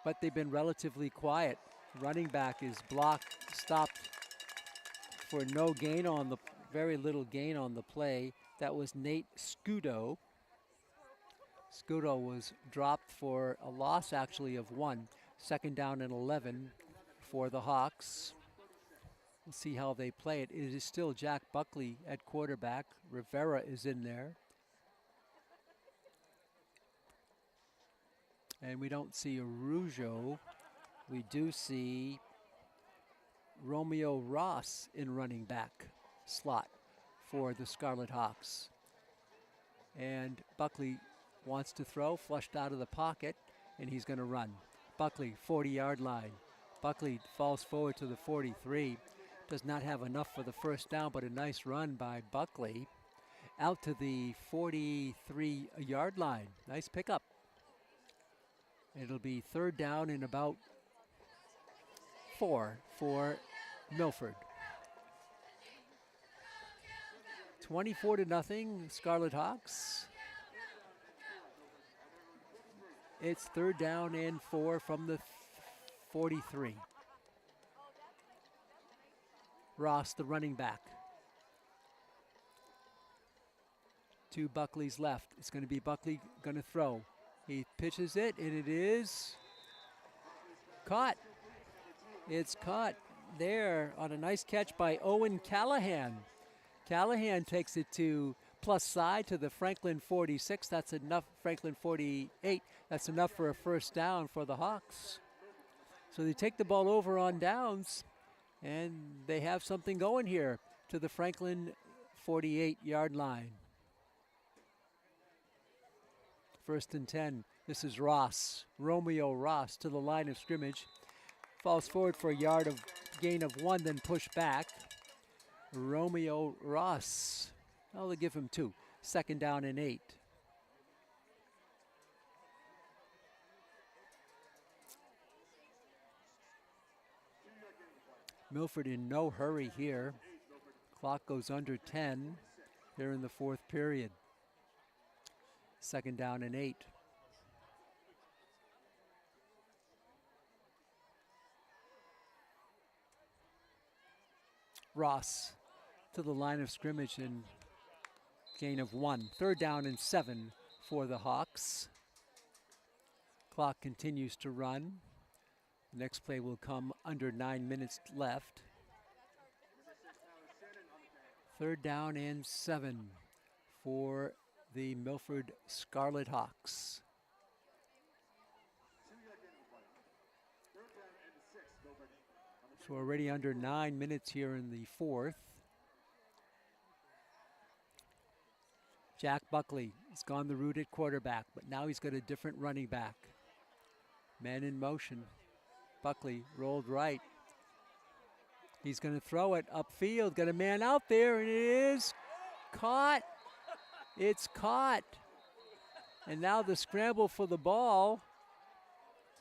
but they've been relatively quiet. Running back is stopped for no gain on the, very little gain on the play. That was Nate Scudo. Scudo was dropped for a loss actually of 1. Second down and 11 for the Hawks. We'll see how they play it. It is still Jack Buckley at quarterback. Rivera is in there. And we don't see Arujo. We do see Romeo Ross in running back slot for the Scarlet Hawks. And Buckley wants to throw, flushed out of the pocket, and he's going to run. Buckley, 40-yard line. Buckley falls forward to the 43. Does not have enough for the first down, but a nice run by Buckley. Out to the 43-yard line. Nice pickup. It'll be third down and about 4 for Milford. 24-0, Scarlet Hawks. It's third down and 4 from the 43. Ross, the running back. To Buckley's left. It's going to be Buckley going to throw. He pitches it, and it is caught. It's caught there on a nice catch by Owen Callahan. Callahan takes it to plus side to the Franklin 46. That's enough. Franklin 48. That's enough for a first down for the Hawks. So they take the ball over on downs, and they have something going here to the Franklin 48-yard line. First and 10. This is Ross. Romeo Ross to the line of scrimmage. Falls forward for a gain of 1, then push back. Romeo Ross. Oh, they'll give him 2. Second down and 8. Milford in no hurry here. Clock goes under 10 here in the fourth period. Second down and 8. Ross to the line of scrimmage and gain of 1. Third down and 7 for the Hawks. Clock continues to run. The next play will come under 9 minutes left. Third down and 7 for the Milford Scarlet Hawks. So already under 9 minutes here in the fourth. Jack Buckley has gone the route at quarterback, but now he's got a different running back. Man in motion. Buckley rolled right. He's going to throw it upfield. Got a man out there, and it is caught. It's caught. And now the scramble for the ball.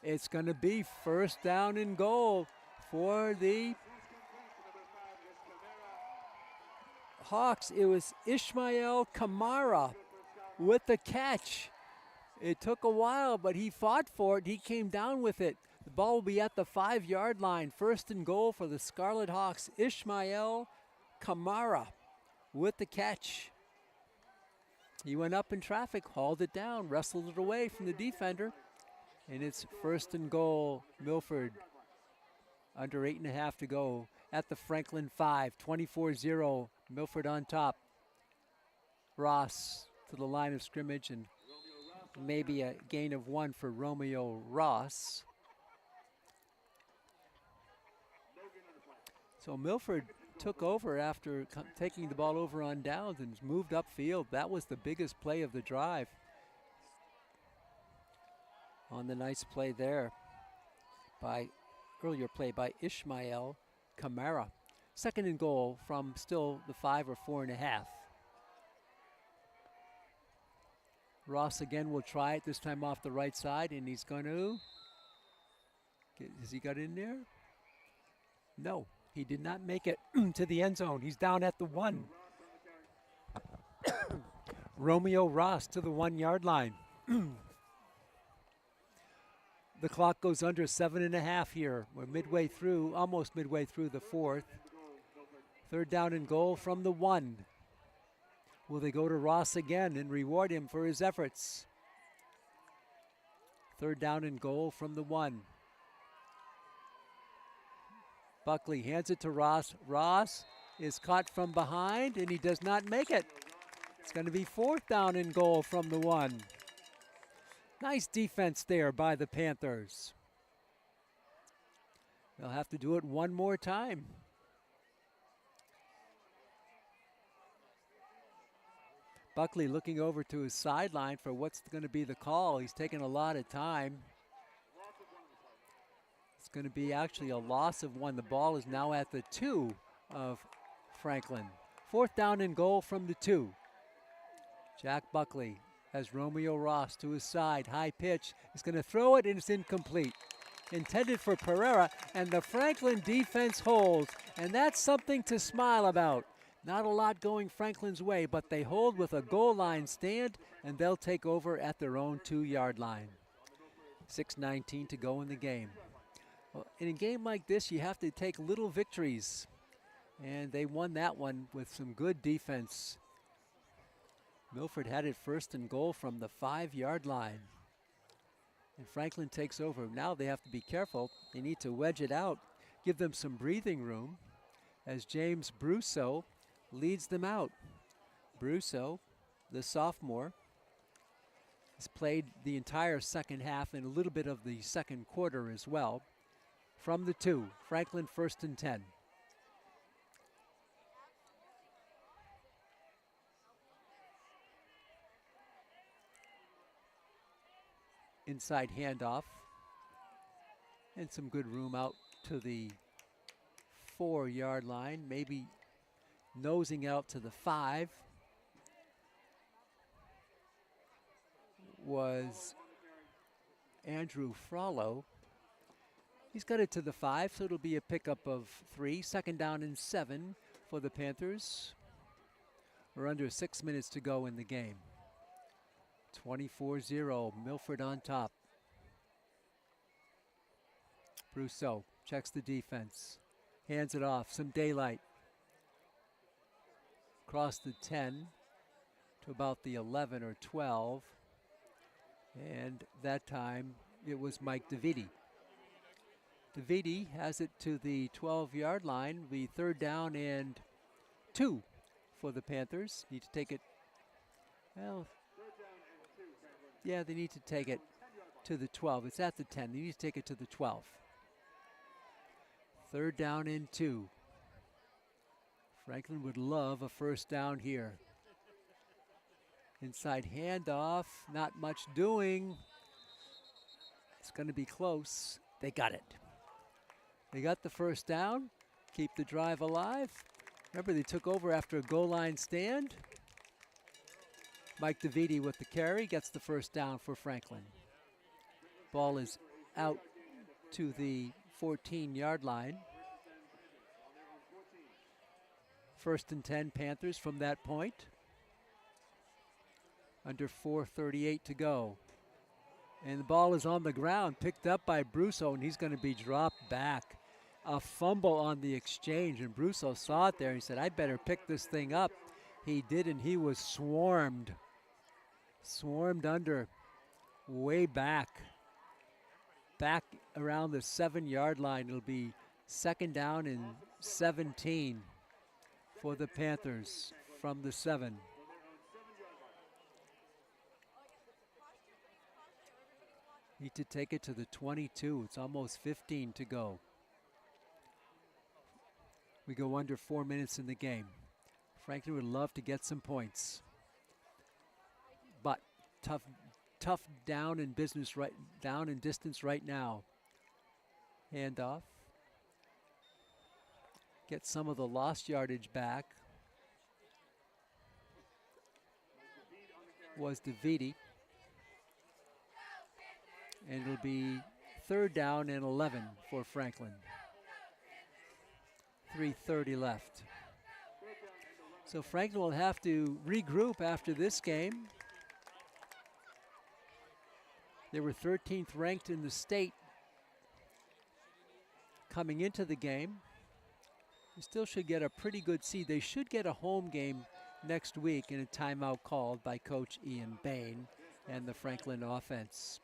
It's going to be first down and goal for the Hawks. It was Ishmael Kamara with the catch. It took a while, but he fought for it. He came down with it. The ball will be at the 5-yard line. First and goal for the Scarlet Hawks. Ishmael Kamara with the catch. He went up in traffic, hauled it down, wrestled it away from the defender. And it's first and goal, Milford. Under 8.5 to go at the Franklin 5. 24-0, Milford on top. Ross to the line of scrimmage, and maybe a gain of 1 for Romeo Ross. So Milford took over after taking the ball over on downs and moved upfield. That was the biggest play of the drive. On the nice play there earlier play by Ishmael Kamara. Second and goal from still the 5 or 4.5. Ross again will try it, this time off the right side, and he's going to, has he got in there? No, he did not make it to the end zone. He's down at the 1. Romeo Ross to the 1-yard line. The clock goes under 7.5 here. We're midway through, almost midway through the fourth. Third down and goal from the 1. Will they go to Ross again and reward him for his efforts? Third down and goal from the 1. Buckley hands it to Ross. Ross is caught from behind and he does not make it. It's going to be fourth down and goal from the 1. Nice defense there by the Panthers. They'll have to do it one more time. Buckley looking over to his sideline for what's going to be the call. He's taking a lot of time. It's going to be actually a loss of 1. The ball is now at the 2 of Franklin. Fourth down and goal from the 2. Jack Buckley has Romeo Ross to his side. High pitch. He's going to throw it and it's incomplete. Intended for Pereira, and the Franklin defense holds, and that's something to smile about. Not a lot going Franklin's way, but they hold with a goal line stand, and they'll take over at their own 2-yard line. 6:19 to go in the game. Well, in a game like this, you have to take little victories, and they won that one with some good defense. Milford had it first and goal from the 5-yard line. And Franklin takes over. Now they have to be careful. They need to wedge it out, give them some breathing room as James Brousseau leads them out. Brousseau, the sophomore, has played the entire second half and a little bit of the second quarter as well. From the 2, Franklin first and 10. Inside handoff, and some good room out to the 4-yard line, maybe nosing out to the 5 was Andrew Frollo. He's got it to the 5, so it'll be a pickup of 3. Second down and 7 for the Panthers. We're under 6 minutes to go in the game. 24-0, Milford on top. Brousseau checks the defense, hands it off, some daylight. Across the 10 to about the 11 or 12. And that time it was Mike DeViti. DeViti has it to the 12-yard line, the third down and 2 for the Panthers. Need to take it, well, yeah, they need to take it to the 12. It's at the 10. They need to take it to the 12. Third down and 2. Franklin would love a first down here. Inside handoff, not much doing. It's going to be close. They got it. They got the first down, keep the drive alive. Remember, they took over after a goal line stand. Mike DeViti with the carry gets the first down for Franklin. Ball is out to the 14-yard line. First and 10 Panthers from that point. Under 4:38 to go. And the ball is on the ground, picked up by Brousseau, and he's going to be dropped back. A fumble on the exchange, and Brousseau saw it there. He said, I better pick this thing up. He did, and he was swarmed. Swarmed under, way back. Back around the 7-yard line. It'll be second down and 17 for the Panthers from the 7. Need to take it to the 22. It's almost 15 to go. We go under 4 minutes in the game. Franklin would love to get some points. But tough down in business right down in distance right now. Handoff. Get some of the lost yardage back. Was DeViti. And it'll be third down and 11 for Franklin. 3:30 left. So Franklin will have to regroup after this game. They were 13th ranked in the state coming into the game. They still should get a pretty good seed. They should get a home game next week in a timeout called by Coach Ian Bain and the Franklin offense.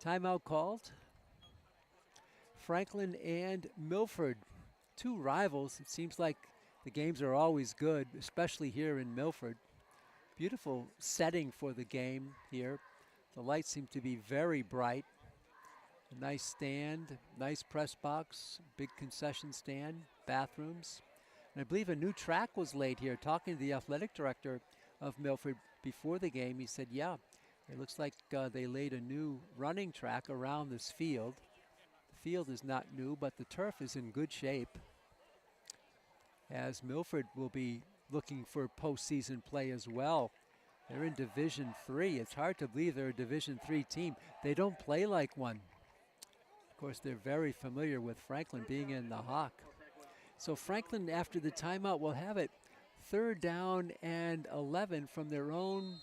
Timeout called. Franklin and Milford, two rivals. It seems like the games are always good, especially here in Milford. Beautiful setting for the game here. The lights seem to be very bright. A nice stand, nice press box, big concession stand, bathrooms. And I believe a new track was laid here. Talking to the athletic director of Milford before the game, he said, yeah, it looks like they laid a new running track around this field. The field is not new, but the turf is in good shape, as Milford will be looking for postseason play as well. They're in Division III. It's hard to believe they're a Division III team. They don't play like one. Of course, they're very familiar with Franklin being in the Hawk. So Franklin, after the timeout, will have it 3rd down and 11 from their own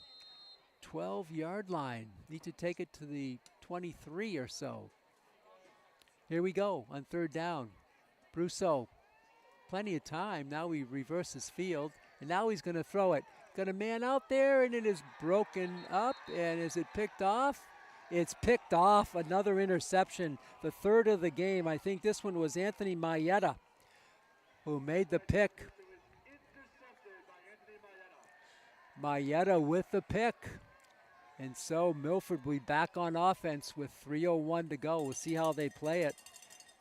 12-yard line. Need to take it to the 23 or so. Here we go on 3rd down. Brousseau, plenty of time. Now he reverses field, and now he's going to throw it. Got a man out there, and it is broken up. And is it picked off? It's picked off. Another interception, the 3rd of the game. I think this one was Anthony Mayetta who made the pick. Mayetta with the pick. And so Milford will be back on offense with 3:01 to go. We'll see how they play it.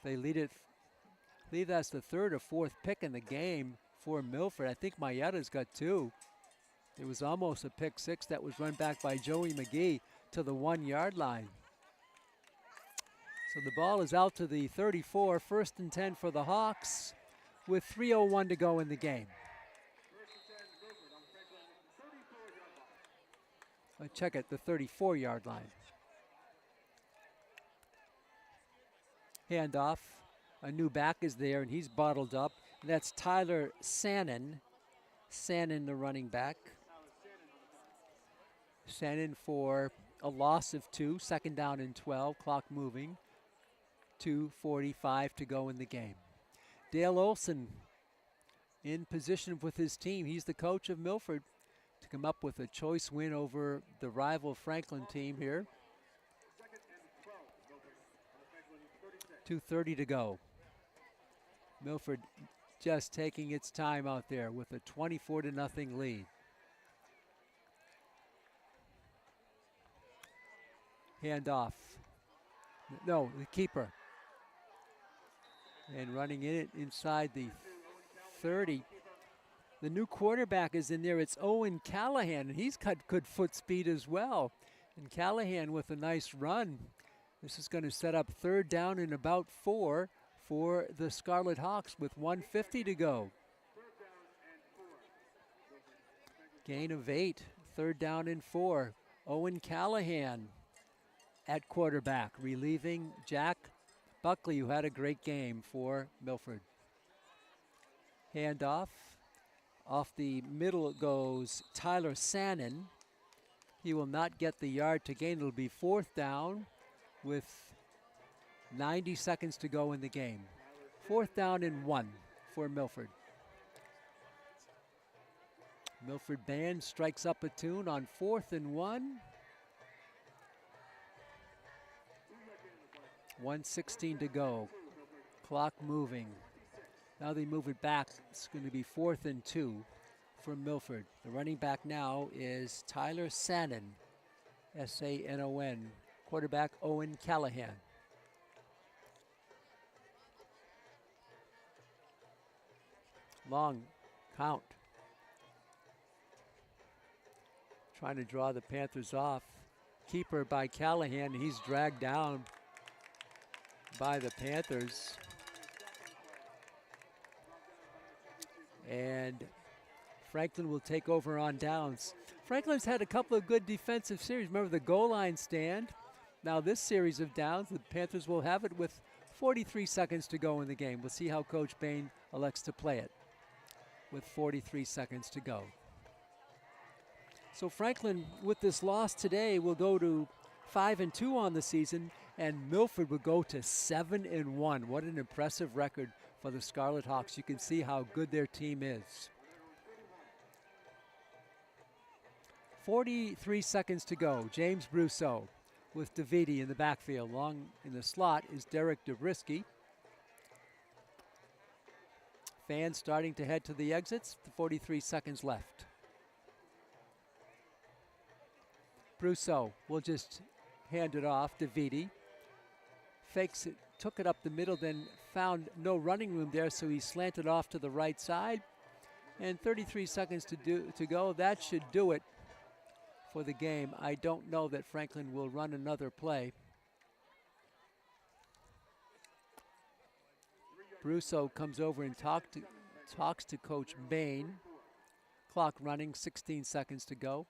They lead it. I believe that's the 3rd or 4th pick in the game for Milford. I think Mayetta's got 2. It was almost a pick 6 that was run back by Joey McGee to the 1-yard line. So the ball is out to the 34, 1st and 10 for the Hawks with 3:01 to go in the game. I check it, the 34-yard line. Handoff. A new back is there, and he's bottled up. And that's Tyler Sannon. Sannon, the running back. Sannon for a loss of 2, 2nd down and 12, clock moving. 2:45 to go in the game. Dale Olson in position with his team. He's the coach of Milford to come up with a choice win over the rival Franklin team here. 2:30 to go. Milford just taking its time out there with a 24-0 lead. Handoff. No, the keeper. And running it inside the 30. The new quarterback is in there. It's Owen Callahan, and he's got good foot speed as well. And Callahan with a nice run. This is going to set up 3rd down and about 4 for the Scarlet Hawks with 1:50 to go. Gain of 8, 3rd down and 4. Owen Callahan at quarterback, relieving Jack Buckley, who had a great game for Milford. Handoff. Off the middle goes Tyler Sannon. He will not get the yard to gain. It'll be 4th down with 90 seconds to go in the game. 4th down and 1 for Milford. Milford band strikes up a tune on 4th and 1. 1:16 to go. Clock moving. Now they move it back. It's going to be 4th and 2 for Milford. The running back now is Tyler Sannon, S-A-N-O-N. Quarterback Owen Callahan. Long count. Trying to draw the Panthers off. Keeper by Callahan. He's dragged down by the Panthers. And Franklin will take over on downs. Franklin's had a couple of good defensive series. Remember the goal line stand. Now this series of downs, the Panthers will have it with 43 seconds to go in the game. We'll see how Coach Bain elects to play it with 43 seconds to go. So Franklin, with this loss today, will go to 5-2 on the season, and Milford will go to 7-1. What an impressive record for the Scarlet Hawks. You can see how good their team is. 43 seconds to go. James Brousseau with Davidi in the backfield. Long in the slot is Derek Dobrisky. Fans starting to head to the exits. 43 seconds left. Brousseau will just hand it off. Davidi fakes it, took it up the middle, then found no running room there, so he slanted off to the right side. And 33 seconds to go. That should do it for the game. I don't know that Franklin will run another play. Brousseau comes over and talks to Coach Bain. Clock running, 16 seconds to go.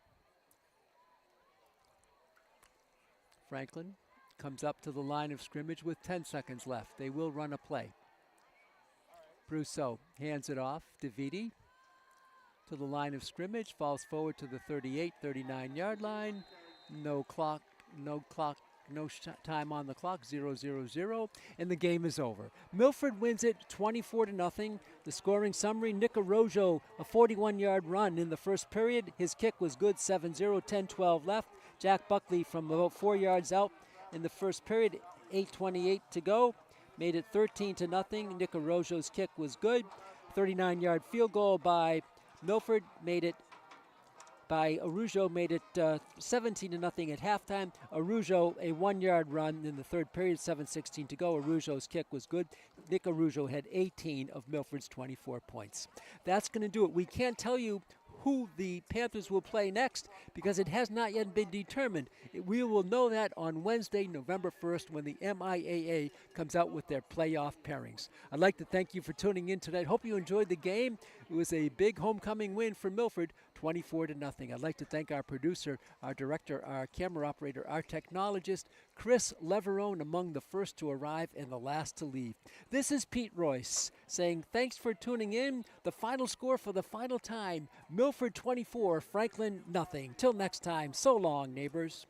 Franklin comes up to the line of scrimmage with 10 seconds left. They will run a play. Brousseau hands it off. Davidi to the line of scrimmage, falls forward to the 38, 39-yard line. No time on the clock, 0-0-0, and the game is over. Milford wins it 24-0. The scoring summary: Nick Arrojo, a 41-yard run in the first period. His kick was good, 7-0, 10-12 left. Jack Buckley from about 4 yards out in the first period, 8:28 to go, made it 13-0. Nick Arrojo's kick was good. 39-yard field goal by Milford by Araujo made it 17-0 at halftime. Araujo, a 1-yard run in the third period, 7:16 to go. Araujo's kick was good. Nick Araujo had 18 of Milford's 24 points. That's going to do it. We can't tell you who the Panthers will play next because it has not yet been determined. We will know that on Wednesday, November 1st, when the MIAA comes out with their playoff pairings. I'd like to thank you for tuning in tonight. Hope you enjoyed the game. It was a big homecoming win for Milford, 24-0. I'd like to thank our producer, our director, our camera operator, our technologist, Chris Leverone, among the first to arrive and the last to leave. This is Pete Royce saying thanks for tuning in. The final score for the final time, Milford 24, Franklin nothing. Till next time, so long, neighbors.